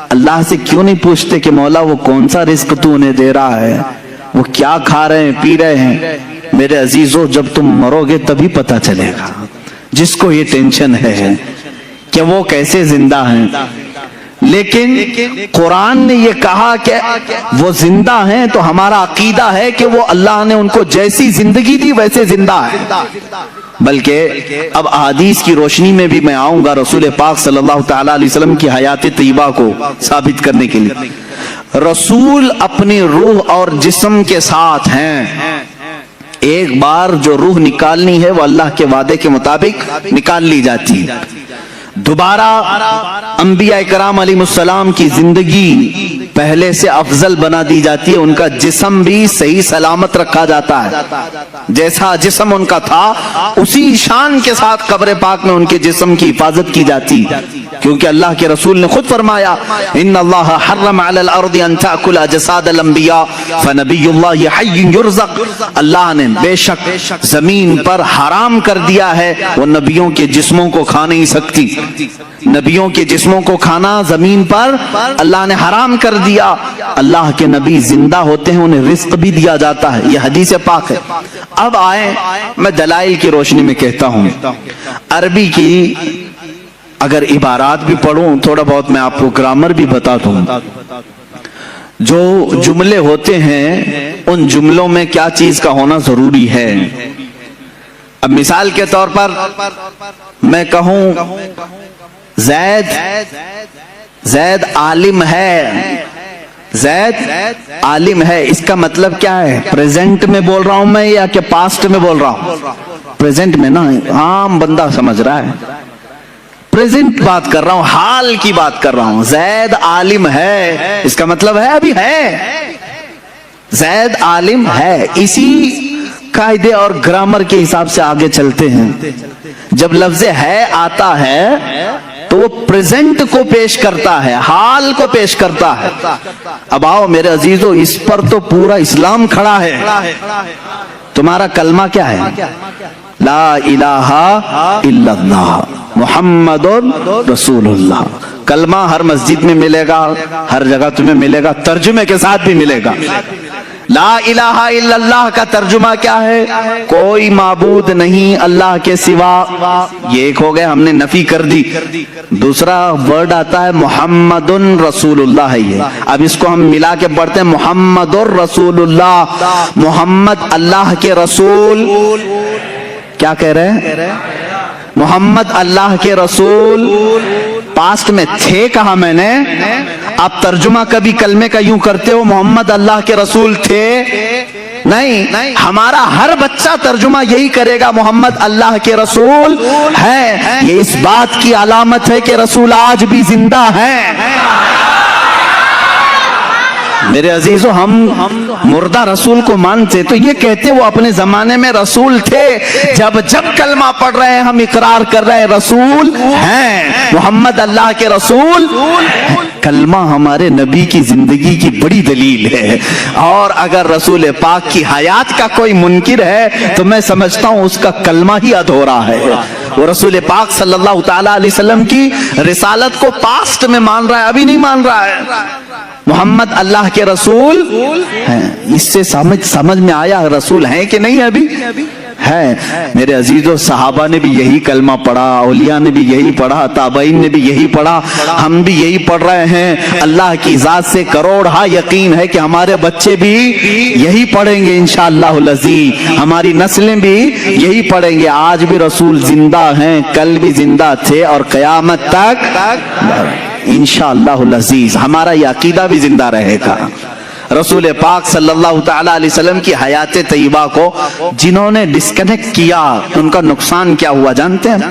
اللہ سے کیوں نہیں پوچھتے کہ مولا وہ کون سا رزق تو انہیں دے رہا ہے، وہ کیا کھا رہے ہیں پی رہے ہیں؟ میرے عزیزو جب تم مرو گے تبھی پتہ چلے گا۔ جس کو یہ ٹینشن ہے کہ وہ کیسے زندہ ہیں، لیکن قرآن نے یہ کہا کہ وہ زندہ ہیں تو ہمارا عقیدہ ہے کہ وہ اللہ نے ان کو جیسی زندگی دی ویسے زندہ ہے۔ بلکہ اب احادیث کی روشنی میں بھی میں آؤں گا رسول پاک صلی اللہ تعالی علیہ وسلم کی حیات طیبہ کو ثابت کرنے کے لیے۔ رسول اپنی روح اور جسم کے ساتھ ہیں، ایک بار جو روح نکالنی ہے وہ اللہ کے وعدے کے مطابق نکال لی جاتی ہے، دوبارہ انبیاء کرام علیہ السلام کی زندگی پہلے سے افضل بنا دی جاتی ہے، ان کا جسم بھی صحیح سلامت رکھا جاتا ہے، جیسا جسم ان کا تھا اسی شان کے ساتھ قبر پاک میں ان کے جسم کی حفاظت کی جاتی، کیونکہ اللہ کے رسول نے خود فرمایا ان اللہ حرم علی الارض ان تاکل اجساد الانبیاء فنبی اللہ حی یرزق، اللہ نے بے شک زمین پر حرام کر دیا ہے وہ نبیوں کے جسموں کو کھا نہیں سکتی، نبیوں کے جسموں کو کھانا زمین پر اللہ نے حرام کر دیا۔ اللہ کے نبی زندہ ہوتے ہیں، انہیں رزق بھی دیا جاتا ہے، یہ حدیث پاک ہے۔ اب آئیں میں دلائل کی روشنی میں کہتا ہوں، عربی کی اگر عبارات بھی پڑھوں تھوڑا بہت میں آپ کو گرامر بھی بتا دوں، جو جملے ہوتے ہیں ان جملوں میں کیا چیز کا ہونا ضروری ہے۔ اب مثال کے طور پر میں کہوں زید عالم ہے، زید عالم ہے، اس کا مطلب کیا ہے؟ پریزنٹ میں بول رہا ہوں میں یا کہ پاسٹ میں بول رہا ہوں؟ پریزنٹ میں نا، عام بندہ سمجھ رہا ہے، پریزنٹ بات کر رہا ہوں، حال کی بات کر رہا ہوں۔ زید عالم ہے اس کا مطلب ہے ابھی ہے، زید عالم ہے۔ اسی قاعدے اور گرامر کے حساب سے آگے چلتے ہیں، جب لفظ ہے آتا ہے تو وہ پریزنٹ کو پیش کرتا ہے، حال کو پیش کرتا ہے۔ اب آؤ میرے عزیزو، اس پر تو پورا اسلام کھڑا ہے۔ تمہارا کلمہ کیا ہے؟ لا الہ الا اللہ محمد رسول اللہ۔ کلمہ ہر مسجد میں ملے گا، ہر جگہ تمہیں ملے گا، ترجمے کے ساتھ بھی ملے گا۔ لا الہ الا اللہ کا ترجمہ کیا ہے؟ کوئی معبود نہیں اللہ کے سوا، یہ ایک ہو گیا، ہم نے نفی کر دی۔ دوسرا ورڈ آتا ہے محمد رسول اللہ ہے، یہ اب اس کو ہم ملا کے پڑھتے ہیں محمد رسول اللہ، محمد اللہ کے رسول۔ کیا کہہ رہے ہیں؟ محمد اللہ کے رسول۔ پاسٹ میں تھے کہا میں نے، آپ ترجمہ کبھی کلمے کا یوں کرتے ہو محمد اللہ کے رسول تھے؟ نہیں، ہمارا ہر بچہ ترجمہ یہی کرے گا محمد اللہ کے رسول ہے۔ یہ اس بات کی علامت ہے کہ رسول آج بھی زندہ ہیں۔ میرے عزیزو، ہم مردہ رسول کو مانتے تو یہ کہتے وہ اپنے زمانے میں رسول تھے، جب کلمہ پڑھ رہے ہیں ہم اقرار کر رہے ہیں رسول ہیں، محمد اللہ کے رسول۔ کلمہ ہمارے نبی کی زندگی کی بڑی دلیل ہے، اور اگر رسول پاک کی حیات کا کوئی منکر ہے تو میں سمجھتا ہوں اس کا کلمہ ہی ادھورا ہے۔ وہ رسول پاک صلی اللہ تعالی علیہ وسلم کی رسالت کو پاسٹ میں مان رہا ہے، ابھی نہیں مان رہا ہے۔ محمد اللہ کے رسول ہیں، اس سے سمجھ میں آیا رسول ہیں کہ نہیں ابھی ہے۔ میرے عزیزو، صحابہ نے بھی یہی کلمہ پڑھا، اولیاء نے بھی یہی پڑھا، تابعین نے بھی یہی پڑھا، ہم بھی یہی پڑھ رہے ہیں۔ اللہ کی ذات سے کروڑہا یقین ہے کہ ہمارے بچے بھی یہی پڑھیں گے انشاءاللہ العزیز، ہماری نسلیں بھی یہی پڑھیں گے۔ آج بھی رسول زندہ ہیں، کل بھی زندہ تھے، اور قیامت تک انشاءاللہ العزیز ہمارا یہ عقیدہ بھی زندہ رہے گا۔ رسول پاک صلی اللہ تعالی علیہ وسلم کی حیات طیبہ کو جنہوں نے ڈسکنیکٹ کیا ان کا نقصان کیا ہوا جانتے ہیں؟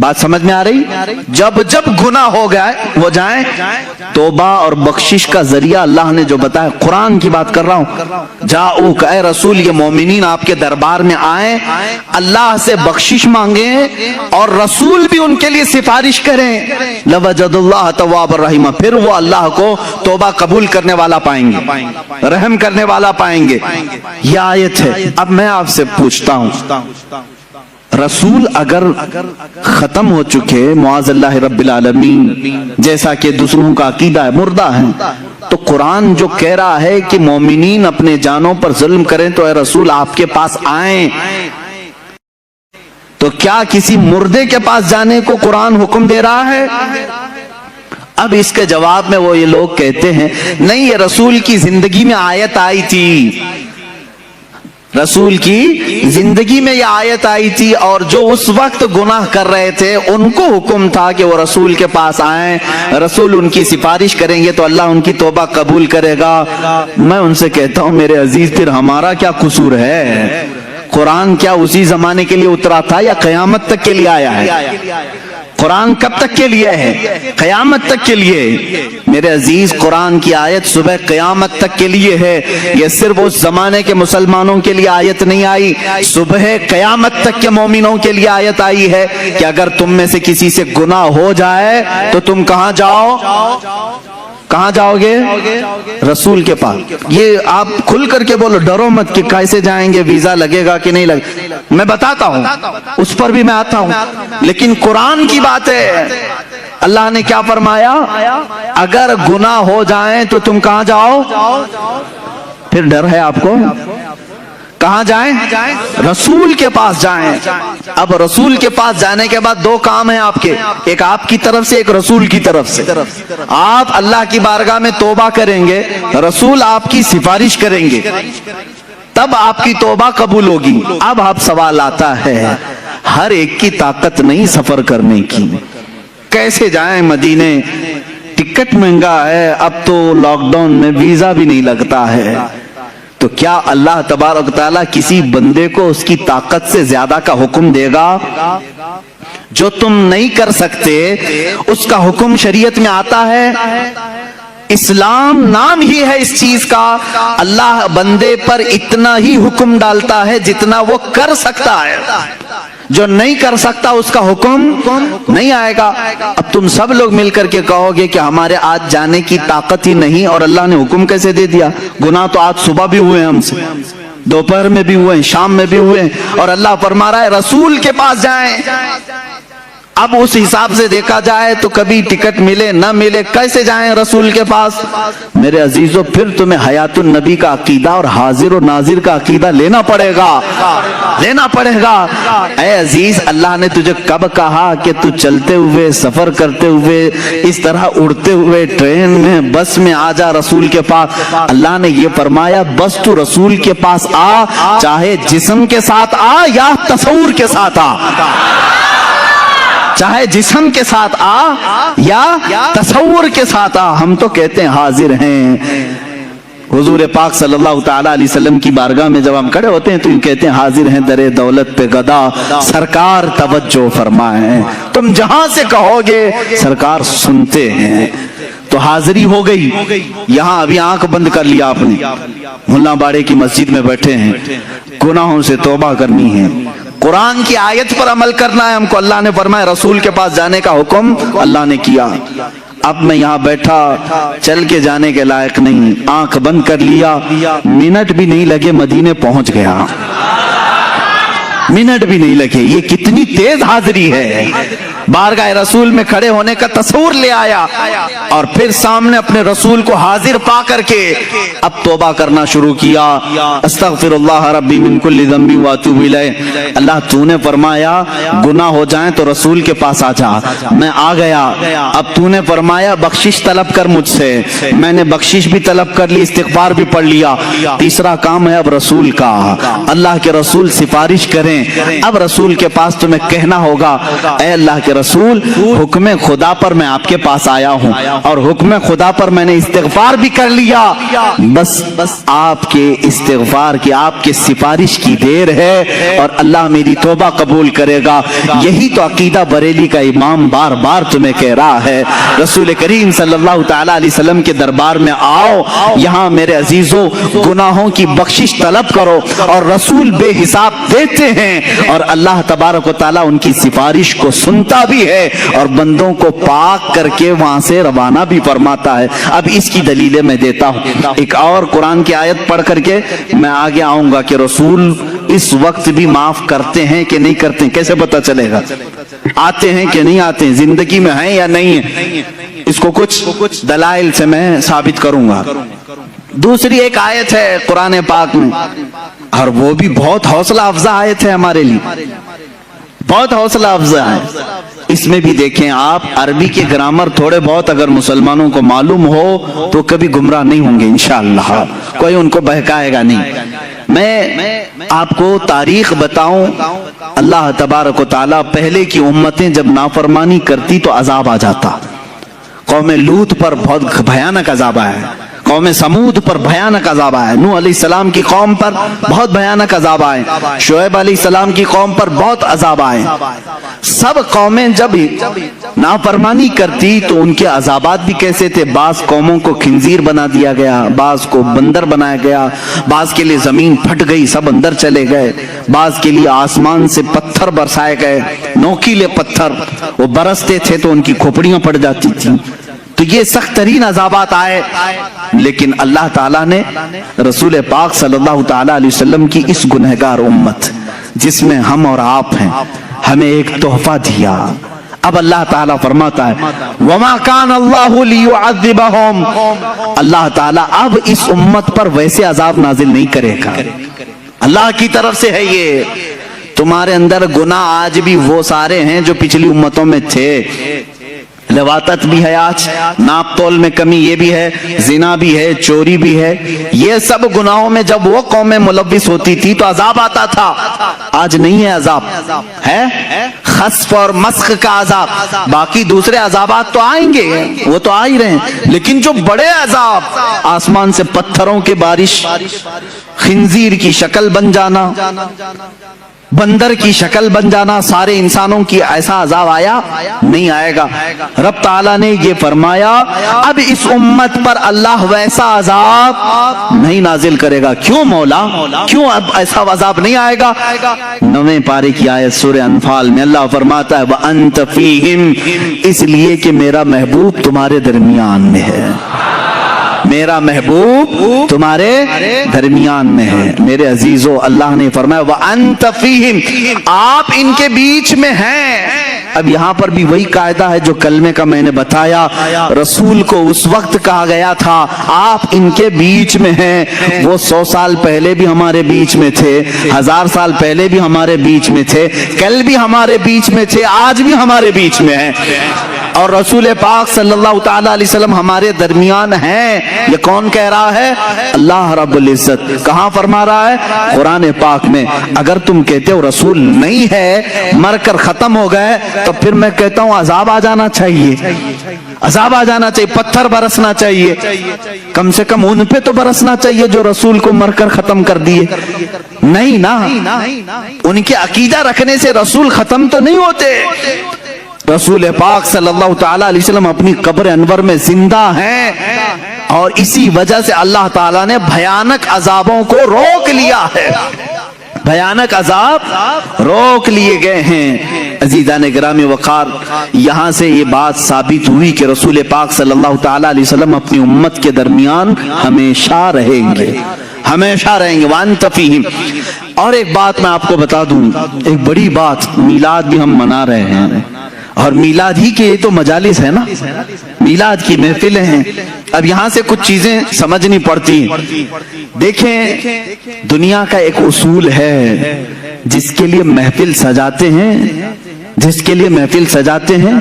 بات سمجھ میں آ رہی؟ جب جب گناہ ہو گئے وہ جائیں، توبہ اور بخشش کا ذریعہ اللہ نے جو بتایا، قرآن کی بات کر رہا ہوں، جاؤک اے رسول، یہ مومنین آپ کے دربار میں آئیں، اللہ سے بخشش مانگیں اور رسول بھی ان کے لیے سفارش کریں، لوجد اللہ تواب الرحیم، پھر وہ اللہ کو توبہ قبول کرنے والا پائیں گے، رحم کرنے والا پائیں گے۔ یہ آیت ہے۔ اب میں آپ سے پوچھتا ہوں، رسول اگر ختم ہو چکے معاذ اللہ رب العالمین، جیسا کہ دوسروں کا عقیدہ ہے، مردہ ہیں، تو قرآن جو کہہ رہا ہے کہ مومنین اپنے جانوں پر ظلم کریں تو اے رسول آپ کے پاس آئیں، تو کیا کسی مردے کے پاس جانے کو قرآن حکم دے رہا ہے؟ اب اس کے جواب میں وہ یہ لوگ کہتے ہیں نہیں، یہ رسول کی زندگی میں آیت آئی تھی، رسول کی زندگی میں یہ آیت آئی تھی، اور جو اس وقت گناہ کر رہے تھے ان کو حکم تھا کہ وہ رسول کے پاس آئیں، رسول ان کی سفارش کریں گے تو اللہ ان کی توبہ قبول کرے گا۔ میں ان سے کہتا ہوں میرے عزیز، پھر ہمارا کیا قصور ہے؟ قرآن کیا اسی زمانے کے لیے اترا تھا یا قیامت تک کے لیے آیا ہے؟ قرآن کب تک کے لیے ہے؟ قیامت تک کے لیے۔ میرے عزیز، قرآن کی آیت صبح قیامت تک کے لیے ہے، یہ صرف اس زمانے کے مسلمانوں کے لیے آیت نہیں آئی، صبح قیامت تک کے مومنوں کے لیے آیت آئی ہے کہ اگر تم میں سے کسی سے گناہ ہو جائے تو تم کہاں جاؤ؟ کہاں جاؤ گے؟ رسول کے پاس۔ یہ آپ کھل کر کے بولو، ڈرو مت کہ کیسے جائیں گے، ویزا لگے گا کہ نہیں لگے، میں بتاتا ہوں، اس پر بھی میں آتا ہوں، لیکن قرآن کی بات ہے۔ اللہ نے کیا فرمایا؟ اگر گناہ ہو جائیں تو تم کہاں جاؤ؟ پھر ڈر ہے آپ کو؟ کہاں جائیں؟ رسول کے پاس جائیں۔ اب رسول کے پاس جانے کے بعد دو کام ہیں آپ کے، ایک آپ کی طرف سے، ایک رسول کی طرف سے۔ آپ اللہ کی بارگاہ میں توبہ کریں گے، رسول آپ کی سفارش کریں گے، تب آپ کی توبہ قبول ہوگی۔ اب آپ سوال آتا ہے، ہر ایک کی طاقت نہیں سفر کرنے کی، کیسے جائیں مدینے؟ ٹکٹ مہنگا ہے، اب تو لاک ڈاؤن میں ویزا بھی نہیں لگتا ہے، تو کیا اللہ تبارک تعالیٰ کسی بندے کو اس کی طاقت سے زیادہ کا حکم دے گا؟ جو تم نہیں کر سکتے اس کا حکم شریعت میں آتا ہے۔ اسلام نام ہی ہے اس چیز کا، اللہ بندے پر اتنا ہی حکم ڈالتا ہے جتنا وہ کر سکتا ہے، جو نہیں کر سکتا اس کا حکم نہیں آئے گا۔ اب تم سب لوگ مل کر کے کہو گے کہ ہمارے آج جانے کی طاقت ہی نہیں، اور اللہ نے حکم کیسے دے دیا؟ گناہ تو آج صبح بھی ہوئے ہم سے، دوپہر میں بھی ہوئے، شام میں بھی ہوئے، اور اللہ فرما رہا ہے رسول کے پاس جائیں۔ اب اس حساب سے دیکھا جائے تو کبھی ٹکٹ ملے نہ ملے، کیسے جائیں رسول کے پاس؟ میرے عزیزوں، پھر تمہیں حیات النبی کا عقیدہ اور حاضر و ناظر کا عقیدہ لینا پڑے گا، لینا پڑے گا۔ اے عزیز، اللہ نے تجھے کب کہا کہ تو چلتے ہوئے، سفر کرتے ہوئے، اس طرح اڑتے ہوئے ٹرین میں، بس میں آ جا رسول کے پاس؟ اللہ نے یہ فرمایا بس تو رسول کے پاس آ، چاہے جسم کے ساتھ آ یا تصور کے ساتھ آ، چاہے جسم کے ساتھ آ یا تصور کے ساتھ آ، ہم تو کہتے ہیں حاضر ہیں۔ حضور پاک صلی اللہ تعالی علیہ وسلم کی بارگاہ میں جب ہم کھڑے ہوتے ہیں تو یہ کہتے ہیں حاضر ہیں در دولت پہ گدا، سرکار توجہ فرمائیں۔ تم جہاں سے کہو گے سرکار سنتے ہیں۔ تو حاضری ہو گئی۔ یہاں ابھی آنکھ بند کر لیا آپ نے، ملا باڑے کی مسجد میں بیٹھے ہیں، گناہوں سے توبہ کرنی ہے، قرآن کی آیت پر عمل کرنا ہے ہم کو۔ اللہ نے فرمایا رسول کے پاس جانے کا حکم اللہ نے کیا۔ اب میں یہاں بیٹھا، چل کے جانے کے لائق نہیں، آنکھ بند کر لیا، منٹ بھی نہیں لگے مدینے پہنچ گیا، منٹ بھی نہیں لگے۔ یہ کتنی تیز حاضری ہے! بارگاہ رسول میں کھڑے ہونے کا تصور لے آیا، اور پھر سامنے اپنے رسول کو حاضر پا کر کے اب توبہ کرنا شروع کیا۔ استغفر اللہ ربی من کل ذنب واتوب الیہ۔ اللہ تو نے فرمایا گناہ ہو جائیں تو رسول کے پاس آ جا، میں آ گیا۔ اب تو نے فرمایا بخشش طلب کر مجھ سے، میں نے بخشش بھی طلب کر لی، استغفار بھی پڑھ لیا۔ تیسرا کام ہے اب رسول کا، اللہ کے رسول سفارش کریں کریں. اب رسول کے پاس تمہیں کہنا ہوگا اے اللہ کے رسول حکم خدا پر میں آپ کے پاس آیا ہوں اور حکم خدا پر میں نے استغفار بھی کر لیا, بس آپ کے استغفار کی آپ کے سفارش کی دیر ہے اور اللہ میری توبہ قبول کرے گا. یہی تو عقیدہ بریلی کا امام بار بار تمہیں کہہ رہا ہے. رسول کریم صلی اللہ تعالی علیہ وسلم کے دربار میں آؤ, یہاں میرے عزیزوں گناہوں کی بخشش طلب کرو اور رسول بے حساب دیتے ہیں اور اللہ تبارک و تعالیٰ ان کی سفارش کو سنتا بھی ہے اور بندوں کو پاک کر کے وہاں سے روانہ بھی فرماتا ہے. اب اس کی دلیلیں میں دیتا ہوں. ایک اور قرآن کی آیت پڑھ کر کے میں آگے آؤں گا کہ رسول اس وقت بھی معاف کرتے ہیں کہ نہیں کرتے ہیں. کیسے پتہ چلے گا؟ آتے ہیں کہ نہیں آتے ہیں, زندگی میں ہیں یا نہیں ہیں, اس کو کچھ دلائل سے میں ثابت کروں گا. دوسری ایک آیت ہے قرآن پاک میں اور وہ بھی بہت حوصلہ افزا آیت ہے ہمارے لیے, بہت حوصلہ افزا ہے. اس میں بھی دیکھیں آپ عربی کے گرامر تھوڑے بہت اگر مسلمانوں کو معلوم ہو تو کبھی گمراہ نہیں ہوں گے انشاءاللہ, کوئی ان کو بہکائے گا نہیں. میں آپ کو تاریخ بتاؤں, اللہ تبارک و تعالیٰ پہلے کی امتیں جب نافرمانی کرتی تو عذاب آ جاتا. قوم لوط پر بہت بھیانک عذاب آیا, قوم سمود پر بھیانک عذاب آئے, نوح علیہ السلام کی قوم پر بہت بھیانک عذاب آئے, شعیب علیہ السلام کی قوم پر بہت عذاب آئے. سب قومیں جب نافرمانی کرتی تو ان کے عذابات بھی کیسے تھے. بعض قوموں کو خنزیر بنا دیا گیا, بعض کو بندر بنایا گیا, بعض کے لیے زمین پھٹ گئی سب اندر چلے گئے, بعض کے لیے آسمان سے پتھر برسائے گئے, نوکیلے پتھر وہ برستے تھے تو ان کی کھوپڑیاں پڑ جاتی تھیں. تو یہ سخت ترین عذابات آئے, لیکن اللہ تعالیٰ نے رسول پاک صلی اللہ تعالیٰ علیہ وسلم کی اس گنہگار امت جس میں ہم اور آپ ہیں ہمیں ایک تحفہ دیا. اب اللہ تعالیٰ فرماتا ہے وَمَا كَانَ اللَّهُ لِيُعَذِّبَهُمْ, اللہ تعالیٰ اب اس امت پر ویسے عذاب نازل نہیں کرے گا. اللہ کی طرف سے ہے یہ. تمہارے اندر گناہ آج بھی وہ سارے ہیں جو پچھلی امتوں میں تھے. لواطت بھی ہے, آج ناپ تول میں کمی یہ بھی ہے, زنا بھی ہے, چوری بھی ہے. یہ سب گناہوں میں جب وہ قومیں ملوث ہوتی تھی تو عذاب آتا تھا. آج نہیں ہے عذاب, ہے خسف اور مسخ کا عذاب. باقی دوسرے عذابات تو آئیں گے, وہ تو آ ہی رہے ہیں, لیکن جو بڑے عذاب آسمان سے پتھروں کی بارش, خنزیر کی شکل بن جانا, بندر کی شکل بن جانا, سارے انسانوں کی ایسا عذاب آیا نہیں آئے گا. رب تعالیٰ نے یہ فرمایا اب اس امت پر اللہ ویسا عذاب نہیں نازل کرے گا. کیوں مولا, کیوں اب ایسا عذاب نہیں آئے گا؟ 9ویں پارے کی آیت سورہ انفال میں اللہ فرماتا ہے وَأَنْتَ فِيهِمْ, اس لیے کہ میرا محبوب تمہارے درمیان میں ہے. میرا محبوب تمہارے درمیان میں ہے. میرے عزیزو اللہ نے فرمایا وَأَنْتَ فِيهِمْ, آپ ان کے بیچ میں ہیں. اب یہاں پر بھی وہی قاعدہ ہے جو کلمے کا میں نے بتایا. رسول کو اس وقت کہا گیا تھا آپ ان کے بیچ میں ہیں. وہ 100 سال پہلے بھی ہمارے بیچ میں تھے, 1000 سال پہلے بھی ہمارے بیچ میں تھے, کل بھی ہمارے بیچ میں تھے, آج بھی ہمارے بیچ میں ہیں. اور رسول پاک صلی اللہ تعالی علیہ وسلم ہمارے درمیان ہیں. یہ کون کہہ رہا ہے؟ اللہ رب العزت. کہاں فرما رہا ہے؟ قرآن پاک میں. اگر تم کہتے ہو رسول نہیں ہے, مر کر ختم ہو گئے, تو پھر میں کہتا ہوں عذاب آ جانا چاہیے, عذاب آ جانا چاہیے, پتھر برسنا چاہیے, کم سے کم ان پہ تو برسنا چاہیے جو رسول کو مر کر ختم کر دیے. نہیں نا, ان کے عقیدہ رکھنے سے رسول ختم تو نہیں ہوتے. رسول پاک صلی اللہ تعالی علیہ وسلم اپنی قبر انور میں زندہ ہیں اور اسی وجہ سے اللہ تعالیٰ نے بھیانک عذابوں کو روک لیا ہے. بھیانک عذاب روک لیے گئے ہیں. عزیزان گرامی وقار, یہاں سے یہ بات ثابت ہوئی کہ رسول پاک صلی اللہ تعالی علیہ وسلم اپنی امت کے درمیان ہمیشہ رہیں گے, ہمیشہ رہیں گے. وَأَنْتَ فِيهِمْ. اور ایک بات میں آپ کو بتا دوں, ایک بڑی بات, میلاد بھی ہم منا رہے ہیں اور میلاد ہی کے یہ تو مجالس ہے نا, میلاد کی محفلیں ہیں. اب یہاں سے کچھ چیزیں سمجھنی پڑتی ہیں. دیکھیں دنیا کا ایک اصول ہے, جس کے لیے محفل سجاتے ہیں, جس کے لیے محفل سجاتے ہیں,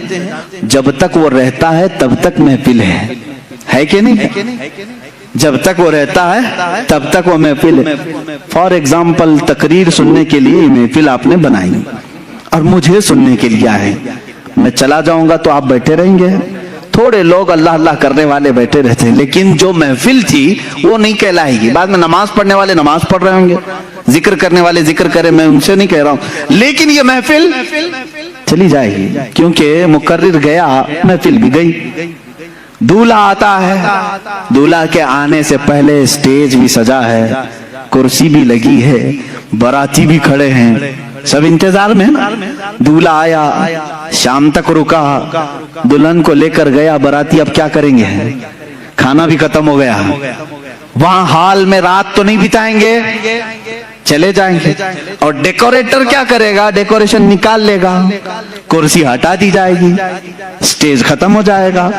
جب تک وہ رہتا ہے تب تک محفل ہے کہ نہیں؟ جب تک وہ رہتا ہے تب تک وہ محفل ہے. فار ایگزامپل تقریر سننے کے لیے یہ محفل آپ نے بنائی اور مجھے سننے کے لیے آئے. میں چلا جاؤں گا تو آپ بیٹھے رہیں گے. تھوڑے لوگ اللہ اللہ کرنے والے بیٹھے رہتے ہیں, لیکن جو محفل تھی وہ نہیں کہلائے گی. بعد میں نماز پڑھنے والے نماز پڑھ رہے ہوں گے, ذکر کرنے والے ذکر کرے, میں ان سے نہیں کہہ رہا ہوں, لیکن یہ محفل چلی جائے گی کیونکہ مقرر گیا محفل بھی گئی. دولہا آتا ہے, دولہا کے آنے سے پہلے اسٹیج بھی سجا ہے, کرسی بھی لگی ہے, باراتی بھی کھڑے ہیں, سب انتظار میں نا. دولہا آیا, شام تک رکا, دلہن کو لے کر گیا باراتی. اب کیا کریں گے, کھانا بھی ختم ہو گیا, وہاں ہال میں رات تو نہیں بتائیں گے, چلے جائیں گے. اور ڈیکوریٹر کیا کرے گا, ڈیکوریشن نکال لے گا, کرسی ہٹا دی جائے گی, سٹیج ختم ہو جائے گا.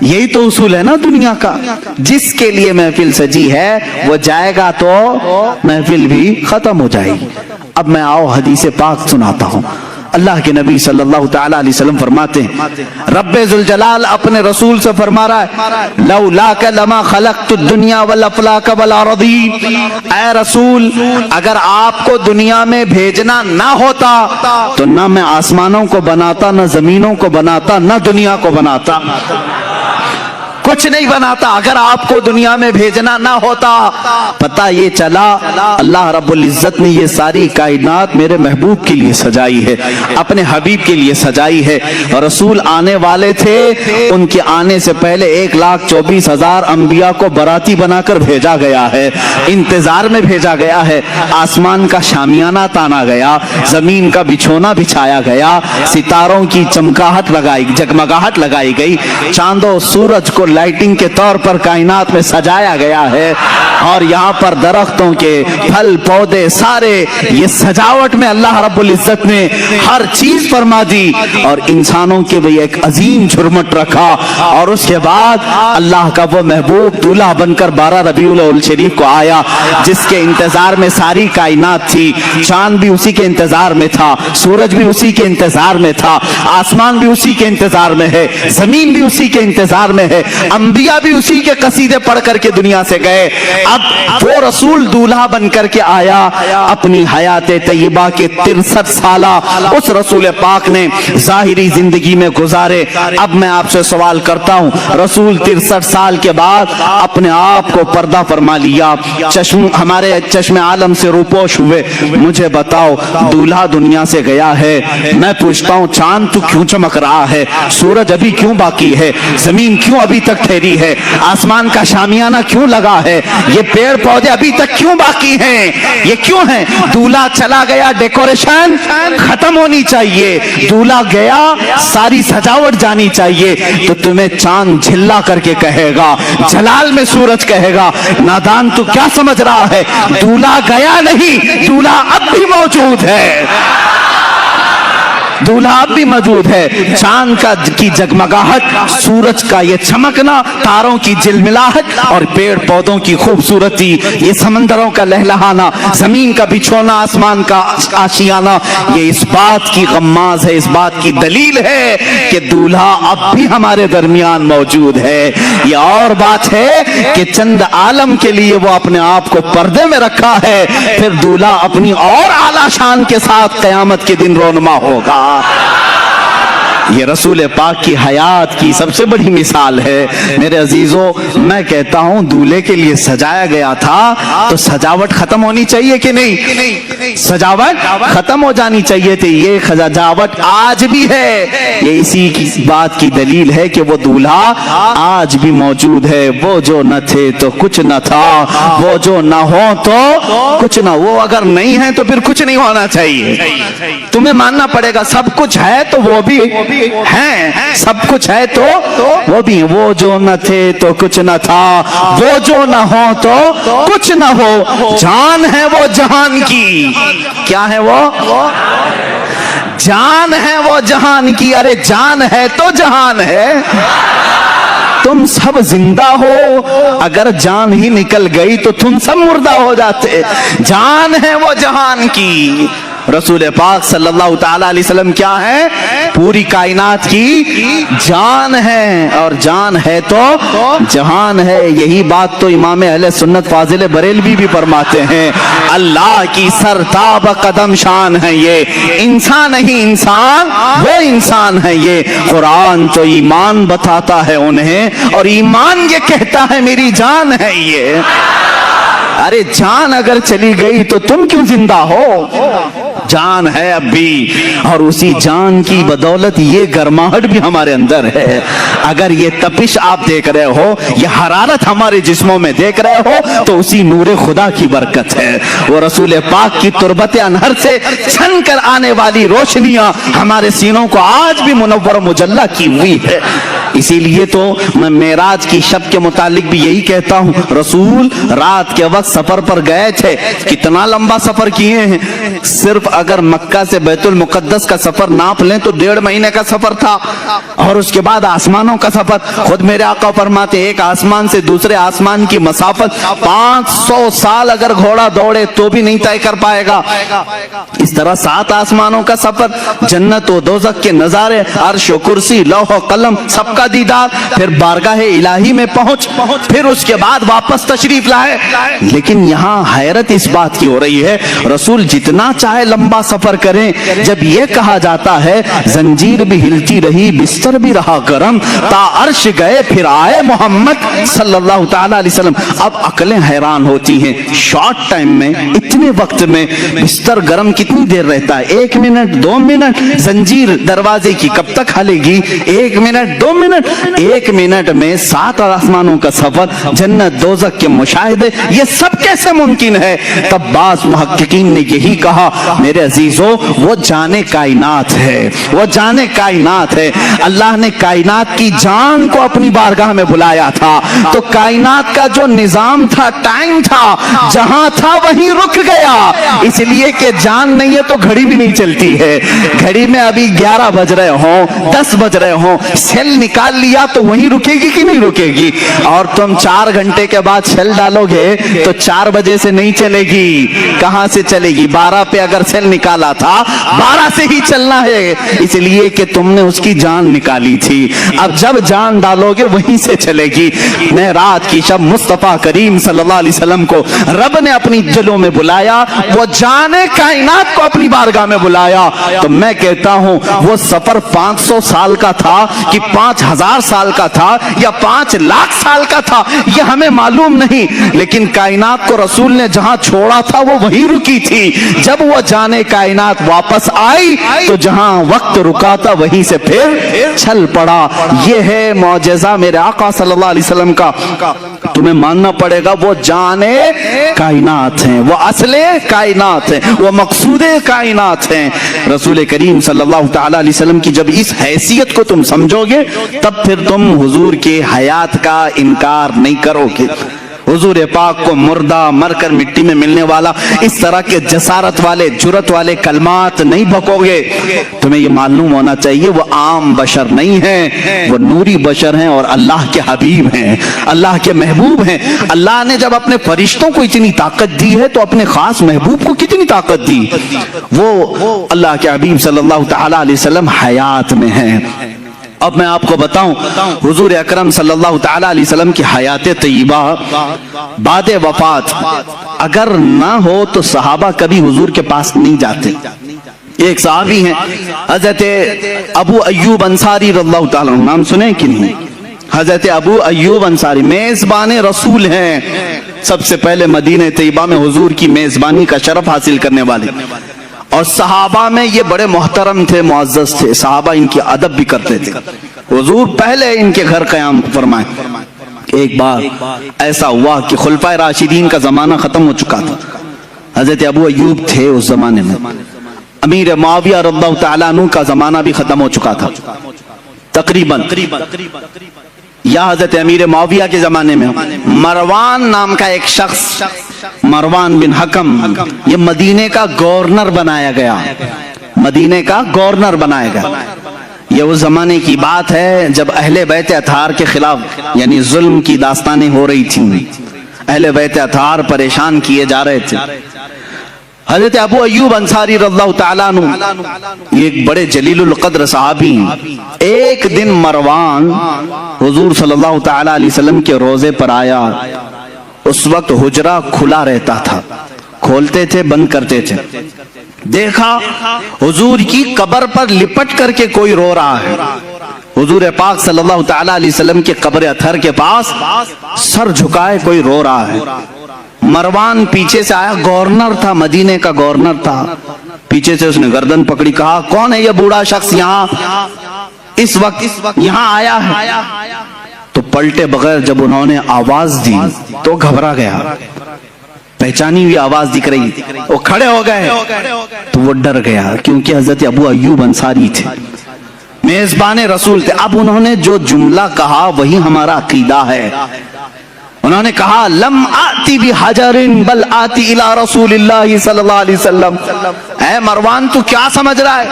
یہی تو اصول ہے نا دنیا کا. جس کے لیے محفل سجی ہے وہ جائے گا تو محفل بھی ختم ہو جائے گی. اب میں آؤ حدیث پاک سناتا ہوں. اللہ کے نبی صلی اللہ تعالی علیہ وسلم فرماتے ہیں, رب ذوالجلال اپنے رسول سے فرما رہا ہے, لولاک لما خلقت الدنیا والافلاک والارضین. اے رسول, اگر آپ کو دنیا میں بھیجنا نہ ہوتا تو نہ میں آسمانوں کو بناتا, نہ زمینوں کو بناتا, نہ دنیا کو بناتا, کچھ نہیں بناتا اگر آپ کو دنیا میں بھیجنا نہ ہوتا. پتہ یہ چلا اللہ رب العزت نے یہ ساری کائنات میرے محبوب کے لیے سجائی ہے, اپنے حبیب کے لیے سجائی ہے. رسول آنے والے تھے, ان کے آنے سے پہلے 1,24,000 انبیاء کو باراتی بنا کر بھیجا گیا ہے, انتظار میں بھیجا گیا ہے. آسمان کا شامیانہ تانا گیا, زمین کا بچھونا بچھایا گیا, ستاروں کی چمکاہٹ لگائی, جگمگاہٹ لگائی گئی, چاند و سورج کو لائٹنگ کے طور پر کائنات میں سجایا گیا ہے. اور یہاں پر درختوں کے پھل پودے سارے یہ سجاوٹ میں اللہ رب العزت نے ہر چیز فرما دی, اور انسانوں کے بھی ایک عظیم جھرمٹ رکھا. اور اس کے بعد اللہ کا وہ محبوب دولہا بن کر 12 ربیع الاول شریف کو آیا, جس کے انتظار میں ساری کائنات تھی. چاند بھی اسی کے انتظار میں تھا, سورج بھی اسی کے انتظار میں تھا, آسمان بھی اسی کے انتظار میں ہے, زمین بھی اسی کے انتظار میں ہے, انبیاء بھی اسی کے قصیدے پڑھ کر کے دنیا سے گئے. اب وہ رسول دولہا بن کر کے آیا, اپنی حیات طیبہ کے 63 سالہ اس رسول پاک نے ظاہری زندگی میں گزارے. اب میں آپ سے سوال کرتا ہوں, رسول 63 سال کے بعد اپنے آپ کو پردہ فرما لیا, ہمارے چشم عالم سے روپوش ہوئے. مجھے بتاؤ, دولہا دنیا سے گیا ہے, میں پوچھتا ہوں چاند تو کیوں چمک رہا ہے, سورج ابھی کیوں باقی ہے, زمین کیوں ابھی تک ٹھہری ہے, آسمان کا شامیانہ کیوں لگا ہے, یہ پیڑ پودے ابھی تک کیوں باقی ہیں, یہ کیوں ہیں؟ دولہا چلا گیا, ڈیکوریشن ختم ہونی چاہیے, دولہا گیا, ساری سجاوٹ جانی چاہیے. تو تمہیں چاند جھلا کر کے کہے گا, جلال میں سورج کہے گا, نادان تو کیا سمجھ رہا ہے, دولہا گیا نہیں, دولہا اب بھی موجود ہے, دولہا اب بھی موجود ہے. چاند کی جگمگاہٹ, سورج کا یہ چمکنا, تاروں کی جلملاہٹ, اور پیڑ پودوں کی خوبصورتی, یہ سمندروں کا لہلہانا, زمین کا بچھونا, آسمان کا آشیانہ, یہ اس بات کی غماز ہے, اس بات کی دلیل ہے کہ دولہا اب بھی ہمارے درمیان موجود ہے. یہ اور بات ہے کہ چند عالم کے لیے وہ اپنے آپ کو پردے میں رکھا ہے, پھر دولہا اپنی اور اعلیٰ شان کے ساتھ قیامت کے دن رونما ہوگا. یہ رسول پاک کی حیات کی سب سے بڑی مثال ہے. میرے عزیزوں, میں کہتا ہوں دولہے کے لیے سجایا گیا تھا تو سجاوٹ ختم ہونی چاہیے کہ نہیں, سجاوٹ ختم ہو جانی چاہیے تھی. یہ سجاوٹ آج بھی ہے, یہ اسی کی بات کی دلیل ہے کہ وہ دولہا آج بھی موجود ہے. وہ جو نہ تھے تو کچھ نہ تھا, وہ جو نہ ہو تو کچھ نہ, وہ اگر نہیں ہے تو پھر کچھ نہیں ہونا چاہیے. تمہیں ماننا پڑے گا سب کچھ ہے تو وہ بھی ہیں, سب کچھ ہے تو وہ بھی, وہ جو نہ تھے تو کچھ نہ تھا, وہ جو نہ ہو تو کچھ نہ ہو, جان ہے وہ جہان کی, کیا ہے وہ جان ہے وہ جہان کی, ارے جان ہے تو جہان ہے. تم سب زندہ ہو, اگر جان ہی نکل گئی تو تم سب مردہ ہو جاتے. جان ہے وہ جہان کی, رسول پاک صلی اللہ تعالی علیہ وسلم کیا ہے؟ پوری کائنات کی جان ہے، اور جان ہے تو جہان ہے۔ یہی بات تو امام اہل سنت فاضل بریلوی بھی فرماتے ہیں، اللہ کی سرتاب قدم شان ہے یہ، انسان نہیں انسان وہ انسان ہے یہ۔ قرآن تو ایمان بتاتا ہے انہیں، اور ایمان یہ کہتا ہے میری جان ہے یہ۔ ارے جان اگر چلی گئی تو تم کیوں زندہ ہو؟ جان ہے اب بھی، اور اسی جان کی بدولت یہ گرماہٹ بھی ہمارے اندر ہے۔ اگر یہ تپش آپ دیکھ رہے ہو، یہ حرارت ہمارے جسموں میں دیکھ رہے ہو، تو اسی نور خدا کی برکت ہے۔ وہ رسول پاک کی تربت انہر سے چھن کر آنے والی روشنیاں ہمارے سینوں کو آج بھی منور و مجلہ کی ہوئی ہے۔ اسی لیے تو میں معراج کی شب کے متعلق بھی یہی کہتا ہوں، رسول رات کے وقت سفر پر گئے تھے۔ کتنا لمبا سفر کیے ہیں؟ صرف اگر مکہ سے بیت المقدس کا سفر ناپ لیں تو 1.5 مہینے کا سفر تھا، اور اس کے بعد آسمانوں کا سفر۔ خود میرے آقا فرماتے ایک آسمان سے دوسرے آسمان کی مسافت 500 سال اگر گھوڑا دوڑے تو بھی نہیں طے کر پائے گا۔ اس طرح 7 آسمانوں کا سفر، جنت و دوزخ کے نظارے، عرش و کرسی، لوح و قلم، سب کا دیدار، پھر بارگاہ الہی میں پہنچ، پھر اس کے بعد واپس تشریف لائے۔ لیکن یہاں حیرت اس بات کی ہو رہی ہے، رسول جتنا چاہے لمبا سفر کریں، جب یہ کہا جاتا ہے زنجیر بھی ہلتی رہی بستر بھی رہا گرم، تا عرش گئے پھر آئے محمد صلی اللہ تعالی علیہ وسلم۔ اب عقلیں حیران ہوتی ہیں، شارٹ ٹائم میں، اتنے وقت میں بستر گرم کتنی دیر رہتا ہے؟ 1 منٹ 2 منٹ؟ زنجیر دروازے کی کب تک ہلے گی؟ 1 منٹ 2 منٹ؟ 1 منٹ میں 7 آسمانوں کا سفر، جنت دوزخ کے مشاہدے، یہ سب کیسے ممکن ہے؟ تب بعض محققین نے یہی کہا میرے عزیزوں، وہ جانے کائنات ہے، وہ جانے کائنات ہے۔ اللہ نے کائنات کی جان کو اپنی بارگاہ میں بلایا تھا، تو کائنات کا جو نظام تھا، ٹائم تھا، جہاں تھا وہیں رک گیا، اس لیے کہ جان نہیں ہے تو گھڑی بھی نہیں چلتی ہے۔ گھڑی میں ابھی 11 بج رہے ہوں، 10 بج رہے ہوں، سیل نکال لیا تو وہیں رکے گی کہ نہیں رکے گی؟ اور تم 4 گھنٹے کے بعد سیل ڈالو گے تو 4 بجے سے نہیں چلے گی، کہاں سے چلے گی؟ 12 پہ اگر سیل نکالا تھا 12 سے ہی چلنا ہے، اس لیے کہ تم نے اس کی جان نکالی تھی۔ اب جب جان ڈالو گے وہیں سے چلے گی۔ معراج کی شب مصطفیٰ کریم صلی اللہ علیہ وسلم کو رب نے اپنی دلوں میں بلایا، وہ جانے کائنات کو اپنی بارگاہ میں بلایا۔ تو میں کہتا ہوں وہ سفر 500 سال کا تھا کہ 5000 سال کا تھا یا 5 لاکھ سال کا تھا، یہ ہمیں معلوم نہیں، لیکن کائنات کو رسول نے جہاں چھوڑا تھا وہ وہیں رکی تھی۔ جب وہ جانے کائنات واپس آئی تو جہاں وقت رکا تھا وہیں سے پھر چل پڑا۔ یہ ہے معجزہ میرے آقا صلی اللہ علیہ وسلم کا۔ تمہیں ماننا پڑے گا وہ جانے کائنات ہیں، وہ اصل کائنات ہیں، وہ مقصود کائنات ہیں۔ رسول کریم صلی اللہ تعالی علیہ وسلم کی جب اس حیثیت کو تم سمجھو گے تب پھر تم حضور کے حیات کا انکار نہیں کرو گے۔ حضور پاک کو مردہ مر کر مٹی میں ملنے والا اس طرح کے جسارت والے جرت والے کلمات نہیں بکو گے۔ تمہیں یہ معلوم ہونا چاہیے وہ عام بشر نہیں ہیں، وہ نوری بشر ہیں اور اللہ کے حبیب ہیں، اللہ کے محبوب ہیں۔ اللہ نے جب اپنے فرشتوں کو اتنی طاقت دی ہے تو اپنے خاص محبوب کو کتنی طاقت دی؟ وہ اللہ کے حبیب صلی اللہ تعالی علیہ وسلم حیات میں ہیں۔ اب میں آپ کو بتاؤں حضور اکرم صلی اللہ تعالی علیہ وسلم کی حیات طیبہ بعد وفات اگر نہ ہو تو صحابہ کبھی حضور کے پاس نہیں جاتے۔ ایک صحابی ہیں حضرت ابو ایوب انصاری رضی اللہ تعالیٰ عنہ، نام سنے کہ نہیں؟ حضرت ابو ایوب انصاری میزبان رسول ہیں، سب سے پہلے مدینہ طیبہ میں حضور کی میزبانی کا شرف حاصل کرنے والے، اور صحابہ میں یہ بڑے محترم تھے، معزز تھے، صحابہ ان کی ادب بھی کرتے تھے۔ حضور پہلے ان کے گھر قیام فرمائے۔ ایک بار ایسا ہوا کہ خلفائے راشدین کا زمانہ ختم ہو چکا تھا، حضرت ابو ایوب تھے اس زمانے میں، امیر معاویہ رضی اللہ تعالیٰ عنہ کا زمانہ بھی ختم ہو چکا تھا تقریباً، یا حضرت امیر معاویہ کے زمانے میں مروان نام کا ایک شخص، مروان بن حکم، یہ مدینے کا گورنر بنایا گیا، مدینے کا گورنر بنایا گیا۔ یہ اس زمانے کی بات ہے جب اہل بیت اطہار کے خلاف یعنی ظلم کی داستانیں ہو رہی تھیں، اہل بیت اطہار پریشان کیے جا رہے تھے۔ حضرت ابو ایوب انصاری رضی اللہ تعالیٰ عنہ یہ ایک بڑے جلیل القدر صحابی، ایک دن مروان حضور صلی اللہ تعالیٰ علیہ وسلم کے روزے پر آیا. اس وقت حجرہ کھلا رہتا تھا، کھولتے تھے بند کرتے تھے. دیکھا حضور کی قبر پر لپٹ کر کے کوئی رو رہا ہے. حضور پاک صلی اللہ تعالیٰ علیہ وسلم کے قبر اطہر کے پاس سر جھکائے کوئی رو رہا ہے. مروان پیچھے سے آیا، گورنر تھا، مدینے کا گورنر تھا. پیچھے سے اس نے گردن پکڑی، کہا کون ہے یہ بوڑھا شخص یہاں اس وقت یہاں آیا ہے؟ تو پلٹے بغیر جب انہوں نے آواز دی تو گھبرا گیا. پہچانی ہوئی آواز دکھ رہی، وہ کھڑے ہو گئے تو وہ ڈر گیا، کیونکہ حضرت ابو ایوب انصاری تھے، میزبان رسول تھے. اب انہوں نے جو جملہ کہا وہی ہمارا عقیدہ ہے. انہوں نے کہا لم آتی بحجر بل آتی الی رسول اللہ صلی اللہ علیہ وسلم. اے مروان تو کیا سمجھ رہا ہے؟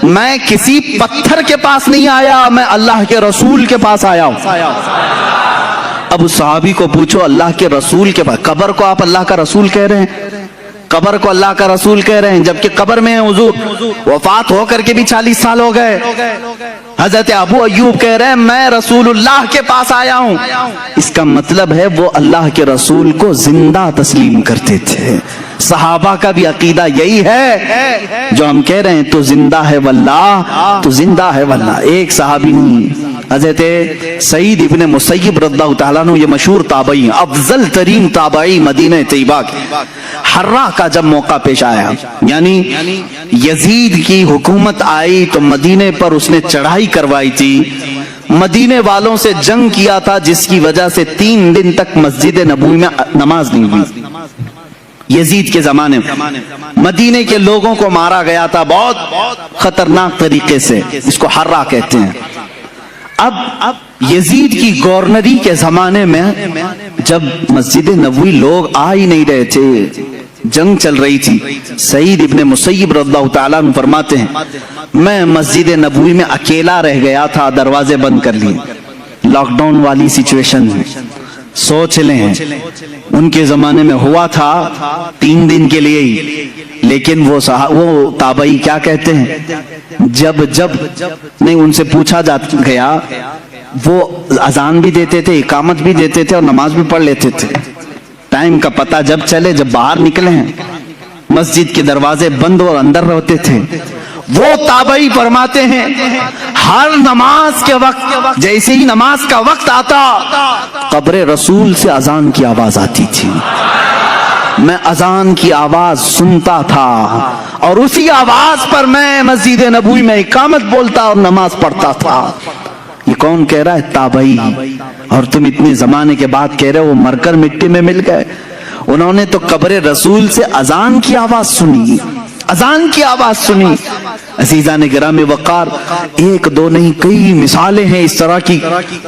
میں کسی پتھر کے پاس نہیں آیا، میں اللہ کے رسول کے پاس آیا ہوں. اب اس صحابی کو پوچھو، اللہ کے رسول کے پاس، قبر کو آپ اللہ کا رسول کہہ رہے ہیں؟ قبر کو اللہ کا رسول کہہ رہے ہیں، جبکہ قبر میں حضور وفات ہو کر کے بھی 40 سال ہو گئے. حضرت ابو ایوب کہہ رہے ہیں میں رسول اللہ کے پاس آیا ہوں. اس کا مطلب ہے وہ اللہ کے رسول کو زندہ تسلیم کرتے تھے. صحابہ کا بھی عقیدہ یہی ہے جو ہم کہہ رہے ہیں، تو زندہ ہے واللہ، تو زندہ ہے واللہ. ایک صحابی نہیں، حضرت سعید ابن مسیب رضی اللہ تعالیٰ عنہ، یہ مشہور تابعی، افضل ترین تابعی مدینہ طیبہ کے. حرہ کا جب موقع پیش آیا، یعنی یزید کی حکومت آئی تو مدینے پر اس نے چڑھائی کروائی تھی، مدینے والوں سے جنگ کیا تھا، جس کی وجہ سے 3 دن تک مسجد نبوی میں نماز نہیں ہوئی. یزید کے زمانے میں مدینے کے لوگوں کو مارا گیا تھا بہت خطرناک طریقے سے، اس کو حرہ کہتے ہیں. اب یزید کی گورنری کے زمانے میں جب مسجد نبوی لوگ آ ہی نہیں رہے تھے، جنگ چل رہی تھی، سعید ابن مسیب رضی اللہ تعالیٰ عنہ فرماتے ہیں میں مسجد نبوی میں اکیلا رہ گیا تھا، دروازے بند کر لیے. لاک ڈاؤن والی سچویشن ہے، سوچ لیں ان کے زمانے میں ہوا تھا 3 دن کے لیے ہی. لیکن وہ تابعی کیا کہتے ہیں، جب نہیں ان سے پوچھا گیا، وہ اذان بھی دیتے تھے، اقامت بھی دیتے تھے اور نماز بھی پڑھ لیتے تھے. ٹائم کا پتہ جب چلے، جب باہر نکلے ہیں، مسجد کے دروازے بند اور اندر رہتے تھے. وہ تابعی فرماتے ہیں ہر نماز کے وقت، جیسے ہی نماز کا وقت آتا، قبر رسول سے اذان کی آواز آتی تھی. میں اذان کی آواز سنتا تھا اور اسی آواز پر میں مسجد نبوی میں اقامت بولتا اور نماز پڑھتا تھا. یہ کون کہہ رہا ہے؟ تابعی. اور تم اتنے زمانے کے بعد کہہ رہے ہو وہ مر کر مٹی میں مل گئے. انہوں نے تو قبر رسول سے اذان کی آواز سنی، اذان کی آواز سنی. عزیزان گرامی وقار، 1 2 نہیں کئی مثالیں ہیں اس طرح کی.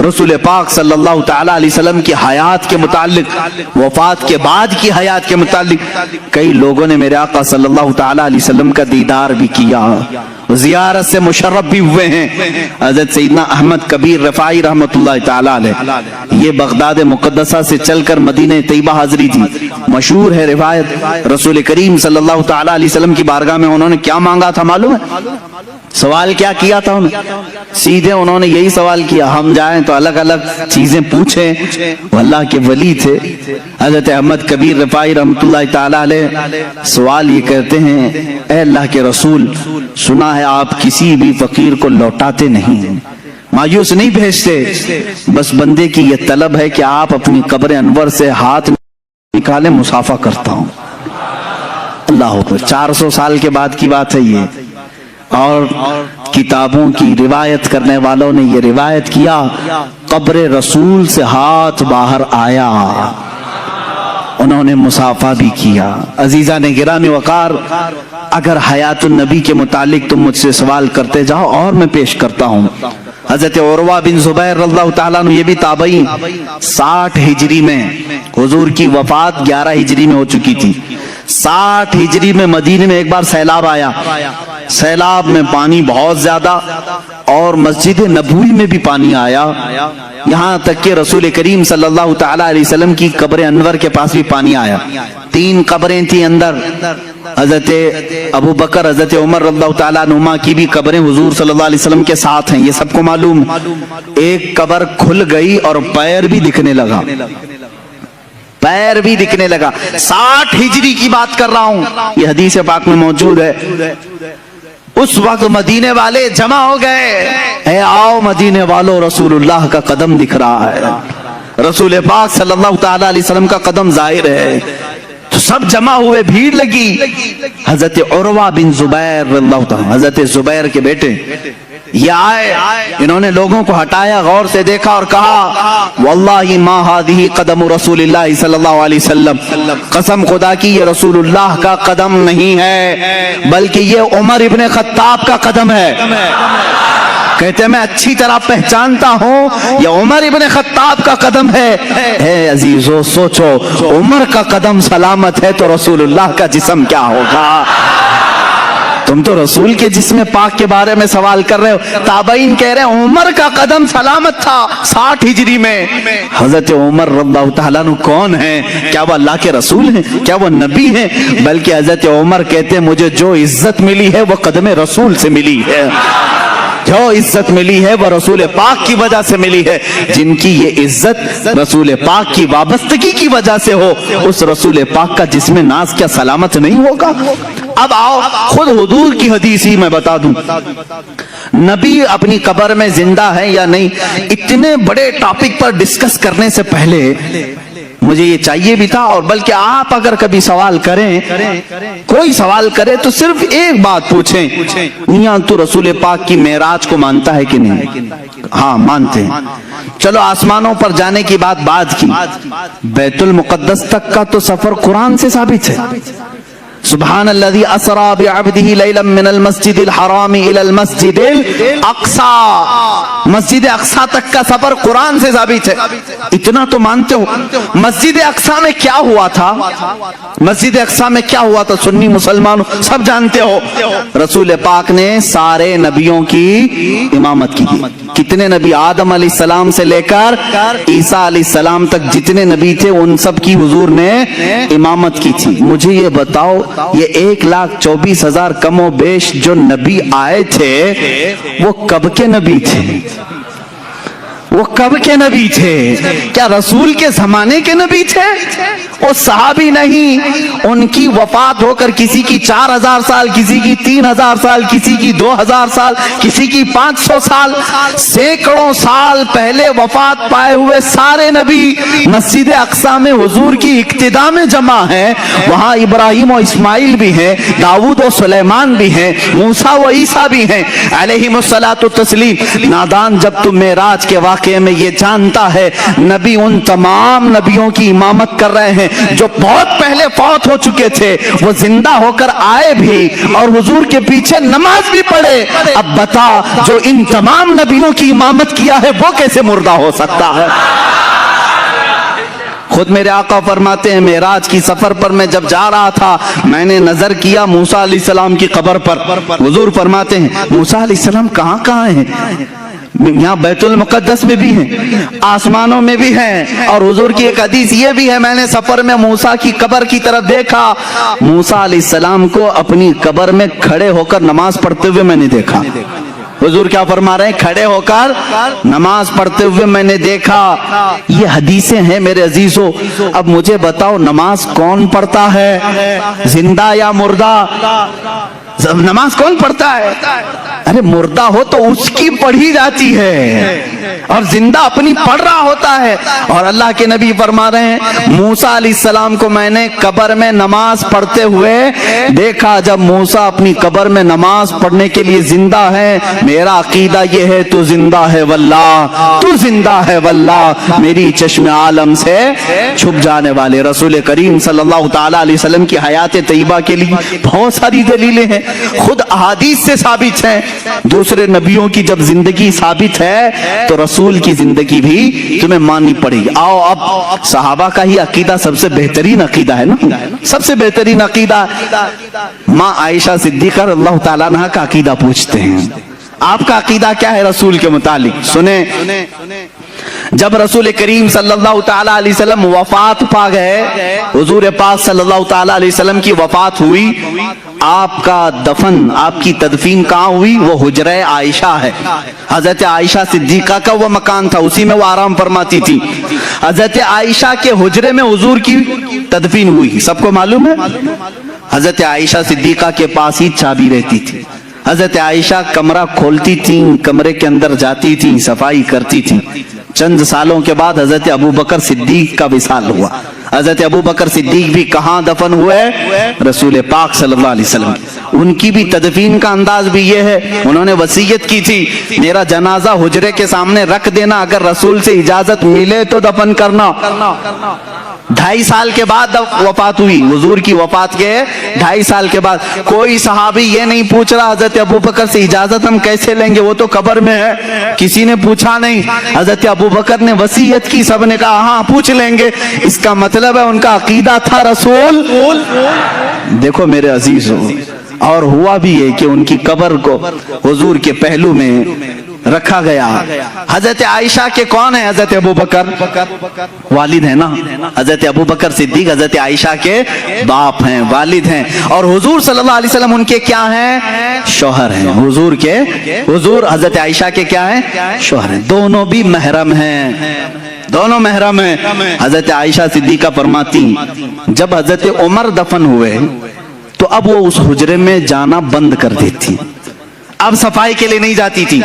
رسول پاک صلی اللہ تعالیٰ علیہ وسلم کی حیات کے متعلق، وفات کے بعد کی حیات کے متعلق کئی لوگوں نے میرے آقا صلی اللہ تعالیٰ علیہ وسلم کا دیدار بھی کیا، زیارت سے مشرف بھی ہوئے ہیں. حضرت سیدنا احمد کبیر رفاعی رحمت اللہ تعالیٰ علیہ، یہ بغداد مقدسہ سے چل کر مدینہ طیبہ حاضری تھی. مشہور ہے روایت، رسول کریم صلی اللہ تعالیٰ علیہ وسلم کی بارگاہ میں انہوں نے کیا مانگا تھا معلوم ہے؟ سوال کیا کیا تھا سیدھے انہوں نے یہی سوال کیا، ہم جائیں تو الگ الگ چیزیں پوچھیں. وہ اللہ کے ولی تھے حضرت احمد کبیر رفاعی رحمت اللہ تعالیٰ علیہ. سوال یہ کرتے ہیں اے اللہ کے رسول، سنا ہے آپ کسی بھی فقیر کو لوٹاتے نہیں، مایوس نہیں بھیجتے، بس بندے کی یہ طلب ہے کہ آپ اپنی قبر انور سے ہاتھ نکالیں، مسافہ کرتا ہوں. اللہ اکبر. 400 سال کے بعد کی بات ہے یہ. اور کتابوں کی روایت کرنے والوں نے یہ روایت کیا، قبر رسول سے ہاتھ باہر آیا، انہوں نے مسافہ بھی کیا. عزیزان گرامی وقار، اگر حیات النبی کے متعلق تم مجھ سے سوال کرتے جاؤ اور میں پیش کرتا ہوں. حضرت عروہ بن زبیر رضی اللہ تعالیٰ عنہ، یہ بھی تابعی، 60 ہجری میں، حضور کی وفات 11 ہجری میں ہو چکی تھی. 60 ہجری میں مدینے میں ایک بار سیلاب آیا، سیلاب میں پانی بہت زیادہ اور مسجد نبوی میں بھی پانی آیا، یہاں تک کہ رسول کریم صلی اللہ تعالیٰ علیہ وسلم کی قبر انور کے پاس بھی پانی آیا. 3 قبریں تھیں اندر، حضرت ابو بکر حضرت عمر رضی اللہ تعالیٰ عنہما کی بھی قبریں حضور صلی اللہ علیہ وسلم کے ساتھ ہیں، یہ سب کو معلوم ہے۔ ایک قبر کھل گئی اور پیر بھی دکھنے لگا، پیر بھی دکھنے لگا۔ 60 ہجری کی بات کر رہا ہوں، یہ حدیث پاک میں موجود ہے۔ اس وقت مدینے والے جمع ہو گئے، اے آؤ مدینے والوں، رسول اللہ کا قدم دکھ رہا ہے، رسول پاک صلی اللہ تعالیٰ علیہ وسلم کا قدم ظاہر ہے۔ تو سب جمع ہوئے، بھیڑ لگی۔ حضرت عروہ بن زبیر رضی اللہ تعالیٰ، حضرت زبیر کے بیٹے، یہ آئے، انہوں نے لوگوں کو ہٹایا، غور سے دیکھا اور کہا واللہ ما ہذہ قدم رسول اللہ صلی اللہ علیہ وسلم، قسم خدا کی یہ رسول اللہ کا قدم نہیں ہے بلکہ یہ عمر ابن خطاب کا قدم ہے۔ کہتے میں اچھی طرح پہچانتا ہوں یہ عمر ابن خطاب کا قدم ہے۔ اے عزیزو سوچو، عمر کا قدم سلامت ہے تو رسول اللہ کا جسم کیا ہوگا؟ تم تو رسول کے جسم پاک کے بارے میں سوال کر رہے ہو، تابعین کہہ رہے ہیں عمر کا قدم سلامت تھا 60 ہجری میں۔ حضرت عمر رضی اللہ تعالیٰ عنہ کون ہیں؟ کیا وہ اللہ کے رسول ہیں؟ کیا وہ نبی ہیں؟ بلکہ حضرت عمر کہتے ہیں مجھے جو عزت ملی ہے وہ قدم رسول سے ملی ہے، جو عزت ملی ہے وہ رسول پاک کی وجہ سے ملی ہے۔ جن کی یہ عزت رسول پاک کی وابستگی کی وجہ سے ہو، اس رسول پاک کا جسم ناز کیا سلامت نہیں ہوگا؟ اب آؤ خود حضور کی حدیث ہی میں بتا دوں، نبی اپنی قبر میں زندہ ہے یا نہیں، اتنے بڑے ٹاپک پر ڈسکس کرنے سے پہلے مجھے یہ چاہیے بھی تھا، اور بلکہ آپ اگر کبھی سوال کریں، کوئی سوال کرے تو صرف ایک بات پوچھیں، میاں تو رسول پاک کی معراج کو مانتا ہے کہ نہیں؟ ہاں مانتے ہیں۔ چلو آسمانوں پر جانے کی بات بعد کی، بیت المقدس تک کا تو سفر قرآن سے ثابت ہے۔ سبحان الذي اسرا بعبده ليلا من المسجد الحرام الى المسجد الاقصى، مسجد اقصی تک کا سفر قرآن سے ثابت ہے، اتنا تو مانتے ہو۔ مسجد اقصی میں کیا ہوا تھا؟ مسجد اقصی میں کیا ہوا تھا؟ سنی مسلمانوں سب جانتے ہو، رسول پاک نے سارے نبیوں کی امامت کی۔ کتنے نبی؟ آدم علیہ السلام سے لے کر عیسیٰ علیہ السلام تک جتنے نبی تھے ان سب کی حضور نے امامت کی تھی۔ مجھے یہ بتاؤ، یہ 1,24,000 کم و بیش جو نبی آئے تھے وہ کب کے نبی تھے؟ وہ کب کے نبی تھے؟ کیا رسول کے زمانے کے نبی تھے؟ وہ صحابی نہیں، ان کی وفات ہو کر کسی کی 4,000 سال، کسی کی 3,000 سال، کسی کی 2,000 سال، کسی کی 500 سال، سینکڑوں سال پہلے وفات پائے ہوئے سارے نبی مسجد اقصی میں حضور کی اقتداء میں جمع ہیں۔ وہاں ابراہیم و اسماعیل بھی ہیں، داؤد و سلیمان بھی ہیں، موسیٰ و عیسیٰ بھی ہیں علیہم الصلاۃ والتسلیم۔ نادان جب تم معراج کے واقعے میں یہ جانتا ہے نبی ان تمام نبیوں کی امامت کر رہے ہیں جو بہت پہلے فوت ہو چکے تھے، وہ زندہ ہو کر آئے بھی اور حضور کے پیچھے نماز بھی پڑھے، اب بتا جو ان تمام نبیوں کی امامت کیا ہے وہ کیسے مردہ ہو سکتا ہے؟ خود میرے آقا فرماتے ہیں معراج کی سفر پر میں جب جا رہا تھا میں نے نظر کیا موسیٰ علیہ السلام کی قبر پر۔ حضور فرماتے ہیں موسیٰ علیہ السلام کہاں کہاں ہیں؟ یہاں بیت المقدس میں بھی ہیں، آسمانوں میں بھی ہیں، اور حضور کی ایک حدیث یہ بھی ہے میں نے سفر میں موسیٰ کی قبر کی طرف دیکھا، موسیٰ علیہ السلام کو اپنی قبر میں کھڑے ہو کر نماز پڑھتے ہوئے میں نے دیکھا۔ حضور کیا فرما رہے ہیں؟ کھڑے ہو کر نماز پڑھتے ہوئے میں نے دیکھا۔ یہ حدیثیں ہیں میرے عزیزو۔ اب مجھے بتاؤ نماز کون پڑھتا ہے، زندہ یا مردہ؟ نماز کون پڑھتا ہے؟ ارے مردہ ہو تو اس کی پڑھی جاتی ہے اور زندہ اپنی پڑھ رہا ہوتا ہے۔ اور اللہ کے نبی فرما رہے ہیں موسیٰ علیہ السلام کو میں نے قبر میں نماز پڑھتے ہوئے دیکھا۔ جب موسیٰ اپنی قبر میں نماز پڑھنے کے لیے زندہ ہے، میرا عقیدہ یہ ہے تو زندہ ہے واللہ، تو زندہ ہے واللہ، میری چشم عالم سے چھپ جانے والے رسول کریم صلی اللہ تعالیٰ علیہ وسلم کی حیات طیبہ کے لیے بہت ساری دلیلیں ہیں، خود احادیث سے ثابت ہیں۔ دوسرے نبیوں کی جب زندگی ثابت ہے تو رسول کی زندگی بھی تمہیں ماننی پڑے گی۔ آؤ اب صحابہ کا ہی عقیدہ سب سے بہترین عقیدہ ہے نا، سب سے بہترین عقیدہ۔ ماں عائشہ صدیقہ رضی اللہ تعالیٰ عنہ کا عقیدہ پوچھتے ہیں، آپ کا عقیدہ کیا ہے رسول کے متعلق؟ سنیں جب رسول کریم صلی اللہ تعالیٰ علیہ وسلم وفات پا گئے، حضور پاک صلی اللہ تعالیٰ علیہ وسلم کی وفات ہوئی، آپ کا دفن، آپ کی تدفین کہاں ہوئی؟ وہ حجرہ عائشہ ہے۔ حضرت عائشہ صدیقہ کا وہ مکان تھا، اسی میں وہ آرام فرماتی تھی۔ حضرت عائشہ کے حجرے میں حضور کی تدفین ہوئی، سب کو معلوم ہے۔ حضرت عائشہ صدیقہ کے پاس ہی چابی رہتی تھی۔ حضرت عائشہ کمرہ کھولتی تھیں، کمرے کے اندر جاتی تھیں، صفائی کرتی تھیں۔ چند سالوں کے بعد حضرت ابو بکر صدیق کا وصال ہوا۔ حضرت ابو بکر صدیق بھی کہاں دفن ہوئے؟ رسول پاک صلی اللہ علیہ وسلم۔ ان کی بھی تدفین کا انداز بھی یہ ہے، انہوں نے وصیت کی تھی میرا جنازہ حجرے کے سامنے رکھ دینا، اگر رسول سے اجازت ملے تو دفن کرنا۔ 2.5 سال کے بعد وفات ہوئی، حضور کی وفات کے 2.5 سال کے بعد۔ کوئی صحابی یہ نہیں پوچھ رہا حضرت ابو بکر سے اجازت ہم کیسے لیں گے، وہ تو قبر میں ہے، کسی نے پوچھا نہیں۔ حضرت ابو بکر نے وصیت کی، سب نے کہا ہاں پوچھ لیں گے۔ اس کا مطلب ہے ان کا عقیدہ تھا رسول۔ دیکھو میرے عزیزو، اور ہوا بھی ہے کہ ان کی قبر کو حضور کے پہلو میں رکھا گیا۔ حضرت عائشہ کے کون ہے؟ حضرت ابو بکر والد ہیں نا، حضرت ابو بکر صدیق حضرت عائشہ کے باپ ہیں، والد ہیں، اور حضور صلی اللہ علیہ وسلم ان کے کیا ہیں؟ شوہر ہیں۔ حضور حضرت عائشہ کے کیا ہیں؟ شوہر ہیں۔ دونوں بھی محرم ہیں، دونوں محرم ہیں۔ حضرت عائشہ صدیقہ فرماتی جب حضرت عمر دفن ہوئے تو اب وہ اس حجرے میں جانا بند کر دیتی، اب صفائی کے لیے نہیں جاتی تھی۔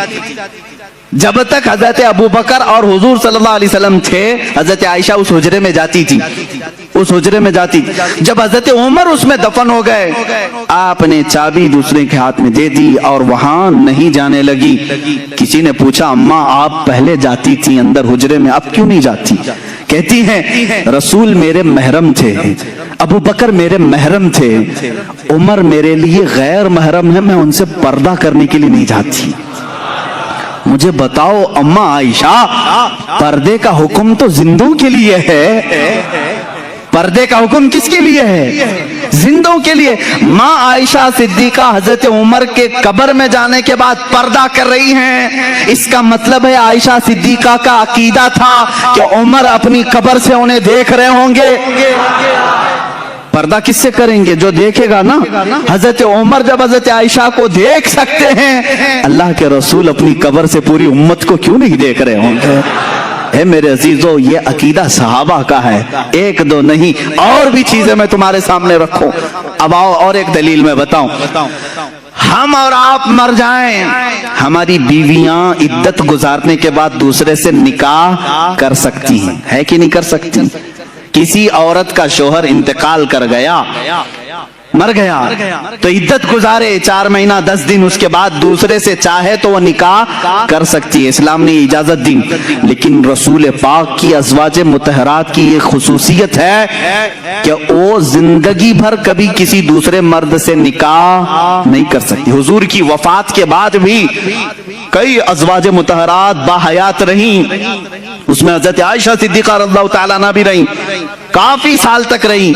جب تک حضرت ابو بکر اور حضور صلی اللہ علیہ وسلم تھے، حضرت عائشہ اس حجرے میں جاتی تھی، اس حجرے میں جاتی۔ جب حضرت عمر اس میں دفن ہو گئے، آپ نے چابی دوسرے کے ہاتھ میں دے دی اور وہاں نہیں جانے لگی۔ کسی نے پوچھا اماں آپ پہلے جاتی تھی اندر حجرے میں، اب کیوں نہیں جاتی؟ کہتی ہیں رسول میرے محرم تھے، ابو بکر میرے محرم تھے، عمر میرے لیے غیر محرم ہے، میں ان سے پردہ کرنے کے لیے نہیں جاتی۔ مجھے بتاؤ اماں عائشہ، پردے کا حکم تو زندوں کے لیے ہے، پردے کا حکم کس کے لیے ہے؟ زندوں کے لیے۔ ماں عائشہ صدیقہ حضرت عمر کے قبر میں جانے کے بعد پردہ کر رہی ہیں، اس کا مطلب ہے عائشہ صدیقہ کا عقیدہ تھا کہ عمر اپنی قبر سے انہیں دیکھ رہے ہوں گے۔ پردہ کس سے کریں گے؟ جو دیکھے گا نا۔ حضرت عمر جب حضرت عائشہ کو دیکھ سکتے ہیں، اللہ کے رسول اپنی قبر سے پوری امت کو کیوں نہیں دیکھ رہے ہوں گے؟ اے میرے عزیزو، یہ عقیدہ صحابہ کا ہے، ایک دو نہیں، اور بھی چیزیں میں تمہارے سامنے رکھوں۔ اب آؤ اور ایک دلیل میں بتاؤں۔ ہم اور آپ مر جائیں، ہماری بیویاں عدت گزارنے کے بعد دوسرے سے نکاح کر سکتی ہیں، ہے کہ نہیں کر سکتی؟ کسی عورت کا شوہر انتقال کر گیا، مر گیا، تو عدت گزارے 4 مہینہ 10 دن، اس کے بعد دوسرے سے چاہے تو وہ نکاح کر سکتی ہے، اسلام نے اجازت دی۔ لیکن رسول پاک کی ازواج مطہرات کی یہ خصوصیت ہے کہ وہ زندگی بھر کبھی کسی دوسرے مرد سے نکاح نہیں کر سکتی۔ حضور کی وفات کے بعد بھی کئی ازواج مطہرات باحیات رہیں، اس میں حضرت عائشہ صدیقہ رضی اللہ تعالیٰ عنہ بھی رہیں، کافی سال تک رہیں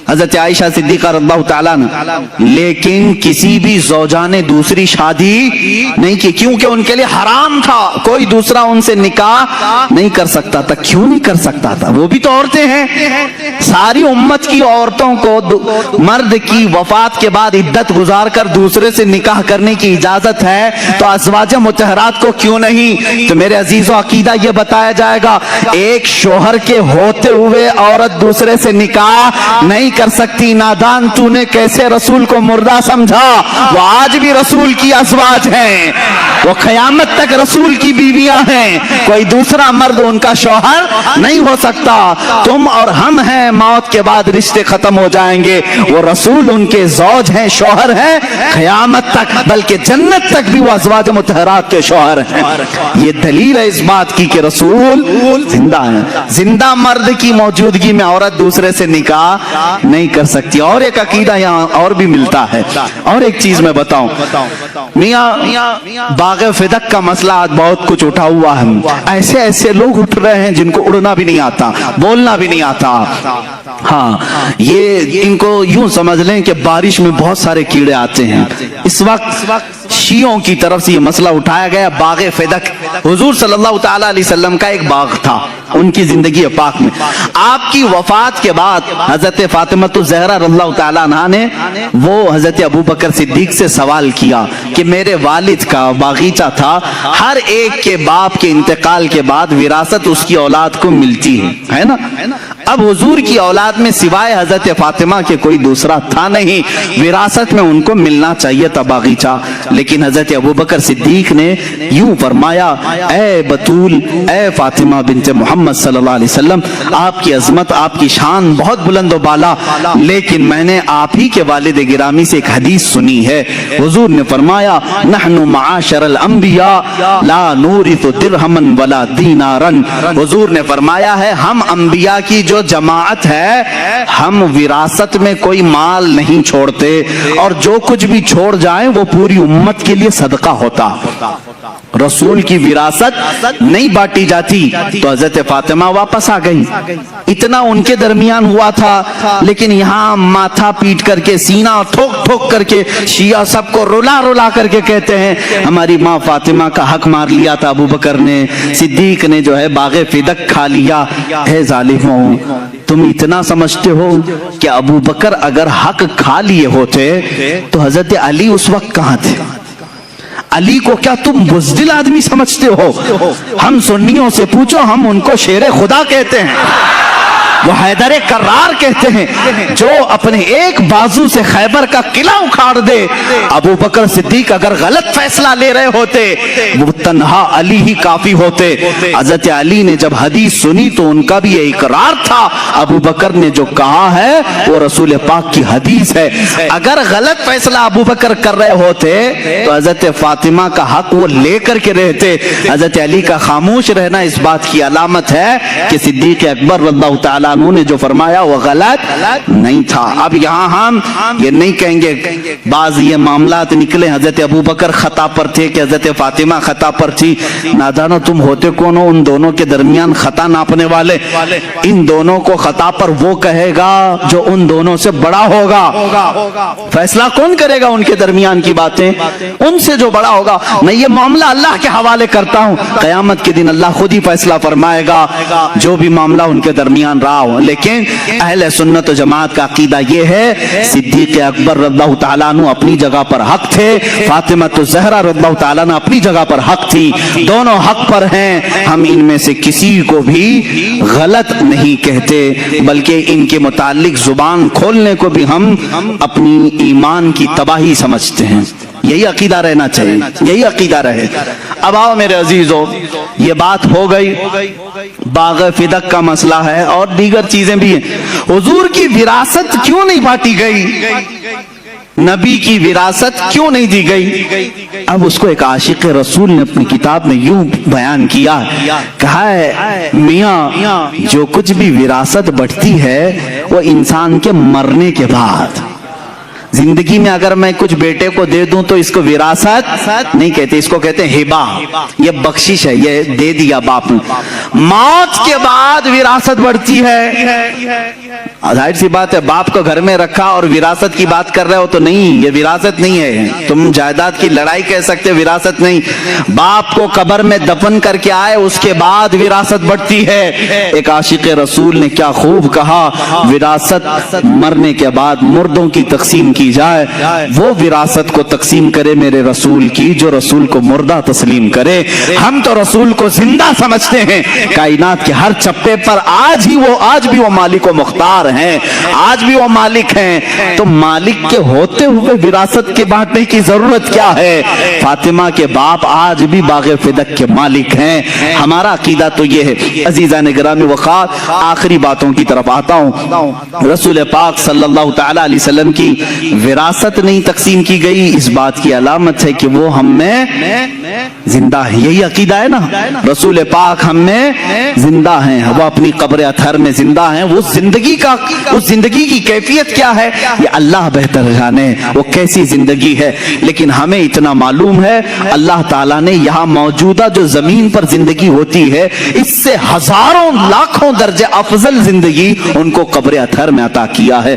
حضرت عائشہ صدیقہ رضی اللہ تعالیٰ عنہ، لیکن کسی بھی زوجہ نے دوسری شادی نہیں کی، کیونکہ ان کے لیے حرام تھا، کوئی دوسرا ان سے نکاح نہیں کر سکتا تھا۔ کیوں نہیں کر سکتا تھا؟ وہ بھی تو عورتیں ہیں۔ ساری امت کی عورتوں کو مرد کی وفات کے بعد عدت گزار کر دوسرے سے نکاح کرنے کی اجازت ہے، تو ازواج مطہرات کو کیوں نہیں؟ تو میرے عزیزو، عقیدہ یہ بتایا جائے گا، ایک شوہر کے ہوتے ہوئے عورت دوسرے سے نکاح نہیں کر سکتی۔ نادان تو نے کیسے رسول کو مردہ سمجھا؟ وہ آج بھی رسول کی ازواج ہیں، وہ قیامت تک رسول کی بیویاں ہیں، کوئی دوسرا مرد ان کا شوہر نہیں ہو سکتا۔ تم اور ہم ہیں، موت کے بعد رشتے ختم ہو جائیں گے، وہ رسول ان کے زوج ہیں، شوہر ہیں قیامت تک، بلکہ جنت تک بھی وہ ازواج مطہرات کے شوہر ہیں۔ یہ دلیل ہے اس بات کی کہ رسول زندہ ہیں۔ زندہ مرد کی موجودگی میں عورت دوسرے سے نکاح نہیں کر سکتی۔ اور ایک عقیدہ یہاں اور بھی ملتا ہے، اور ایک چیز میں بتاؤں، میاں باغ فدق کا مسئلہ آج بہت کچھ اٹھا ہوا ہے، ایسے ایسے لوگ اٹھ رہے ہیں جن کو اڑنا بھی نہیں آتا، بولنا بھی نہیں آتا۔ ہاں، یہ ان کو یوں سمجھ لیں کہ بارش میں بہت سارے کیڑے آتے ہیں۔ اس وقت شیعوں کی طرف سے یہ مسئلہ اٹھایا گیا، باغ فدق حضور صلی اللہ تعالیٰ علیہ وسلم کا ایک باغ تھا ان کی زندگی پاک میں. آپ کی وفات کے بعد حضرت فاطمہ الزہرا رضی اللہ تعالیٰ عنہا نے وہ حضرت ابو بکر صدیق سے سوال کیا کہ میرے والد کا باغیچہ تھا, ہر ایک کے باپ کے انتقال کے بعد وراثت اس کی اولاد کو ملتی ہے نا. اب حضور کی اولاد میں سوائے حضرت فاطمہ کے کوئی دوسرا تھا نہیں, وراثت میں ان کو ملنا چاہیے تھا باغیچہ. لیکن حضرت ابو بکر صدیق نے یوں فرمایا, اے بطول, اے فاطمہ بنت محمد صلی اللہ علیہ وسلم, آپ کی عظمت, آپ کی شان بہت بلند و بالا, لیکن میں نے آپ ہی کے والد گرامی سے ایک حدیث سنی ہے. حضور نے فرمایا, نحن معاشر الانبیاء لا نورث درہما ولا دینارا. حضور نے فرمایا ہے ہم انبیاء کی جو جماعت ہے ہم وراثت میں کوئی مال نہیں چھوڑتے, اور جو کچھ بھی چھوڑ جائیں وہ پوری امت کے لیے صدقہ ہوتا. رسول کی وراثت نہیں بانٹی جاتی. تو حضرت فاطمہ واپس آ گئی. اتنا ان کے درمیان ہوا تھا, لیکن یہاں ماتھا پیٹ کر کے, سینہ ٹھوک ٹھوک کر کے شیعہ سب کو رلا رلا کر کے کہتے ہیں ہماری ماں فاطمہ کا حق مار لیا تھا ابو بکر نے, صدیق نے جو ہے باغ فدق کھا لیا. اے ظالموں, تم اتنا سمجھتے ہو کہ ابو بکر اگر حق کھا لیے ہوتے تو حضرت علی اس وقت کہاں تھے؟ علی کو کیا تم بزدل آدمی سمجھتے ہو؟ ہم سنیوں سے پوچھو, ہم ان کو شیر خدا کہتے ہیں, وہ حیدر کرار کہتے ہیں, جو اپنے ایک بازو سے خیبر کا قلعہ اکھاڑ دے. ابو بکر صدیق اگر غلط فیصلہ لے رہے ہوتے وہ تنہا علی ہی کافی ہوتے. حضرت علی نے جب حدیث سنی تو ان کا بھی یہ اقرار تھا, ابو بکر نے جو کہا ہے وہ رسول پاک کی حدیث ہے. اگر غلط فیصلہ ابو بکر کر رہے ہوتے تو حضرت فاطمہ کا حق وہ لے کر کے رہتے. حضرت علی کا خاموش رہنا اس بات کی علامت ہے کہ صدیق اکبر رضی اللہ تعالیٰ عنہ نے جو فرمایا وہ غلط نہیں تھا. اب یہاں ہم یہ نہیں کہیں گے بعض یہ معاملات نکلے حضرت ابو بکر خطا پر تھے کہ حضرت فاطمہ خطا پر تھی. نادانو, تم ہوتے کون ہو ان دونوں کے درمیان خطا ناپنے والے؟ ان دونوں کو خطا پر وہ کہے گا جو ان دونوں سے بڑا ہوگا. فیصلہ کون کرے گا ان کے درمیان کی باتیں؟ ان سے جو بڑا ہوگا. میں یہ معاملہ اللہ کے حوالے کرتا ہوں, قیامت کے دن اللہ خود ہی فیصلہ فرمائے گا جو بھی معاملہ ان کے درمیان رہا ہو. لیکن اہل سنت و جماعت کا عقیدہ یہ ہے صدیق اکبر رضی اللہ تعالیٰ عنہ اپنی جگہ پر حق تھے, فاطمہ الزہرا رضی اللہ تعالیٰ عنہ اپنی جگہ پر حق تھی, دونوں حق پر ہیں. ہم ان میں سے کسی کو بھی غلط نہیں کہتے, بلکہ ان کے متعلق زبان کھولنے کو بھی ہم اپنی ایمان کی تباہی سمجھتے ہیں. یہی عقیدہ رہنا چاہیے, یہی عقیدہ رہے. اب آؤ میرے عزیزو, یہ بات ہو گئی, باغ فدق کا مسئلہ ہے اور دیگر چیزیں بھی ہیں. حضور کی وراثت کیوں نہیں بانٹی گئی؟ نبی کی وراثت کیوں نہیں دی گئی؟ اب اس کو ایک عاشق رسول نے اپنی کتاب میں یوں بیان کیا, کہا ہے میاں جو کچھ بھی وراثت بڑھتی ہے وہ انسان کے مرنے کے بعد. زندگی میں اگر میں کچھ بیٹے کو دے دوں تو اس کو وراثت نہیں کہتے, اس کو کہتے ہیں ہبہ, یہ بخشش ہے, یہ دے دیا باپ نے. موت کے بعد وراثت بڑھتی ہے. ظاہر سی بات ہے, باپ کو گھر میں رکھا اور وراثت کی بات کر رہے ہو تو نہیں, یہ وراثت نہیں ہے. تم جائیداد کی لڑائی کہہ سکتے, وراثت نہیں. باپ کو قبر میں دفن کر کے آئے اس کے بعد وراثت بڑھتی ہے. ایک عاشق رسول نے کیا خوب کہا, وراثت مرنے کے بعد مردوں کی تقسیم کی جائے, وہ وراثت کو تقسیم کرے میرے رسول کی جو رسول کو مردہ تسلیم کرے. ہم تو رسول کو زندہ سمجھتے ہیں, کائنات کے ہر چپے پر آج بھی وہ مالک و مختار ہیں, آج بھی وہ مالک ہیں. تو مالک کے ہوتے ہوئے وراثت کے بانٹنے کی ضرورت کیا ہے؟ فاطمہ کے باپ آج بھی باغ فدق کے مالک ہیں. ہمارا عقیدہ تو یہ ہے. عزیزان گرامی وقار, آخری باتوں کی طرف آتا ہوں. رسول پاک صلی اللہ تعالی علیہ وسلم کی وراثت نہیں تقسیم کی گئی, اس بات کی علامت ہے کہ وہ ہم میں زندہ ہے. یہی عقیدہ ہے نا, رسول پاک ہم میں زندہ ہیں, وہ اپنی قبر اطہر میں زندہ ہیں. وہ زندگی کی کیفیت کیا ہے یہ اللہ بہتر جانے, وہ کیسی زندگی ہے. لیکن ہمیں اتنا معلوم ہے اللہ تعالیٰ نے یہاں موجودہ جو زمین پر زندگی ہوتی ہے اس سے ہزاروں لاکھوں درجے افضل زندگی ان کو قبر اطہر میں عطا کیا ہے.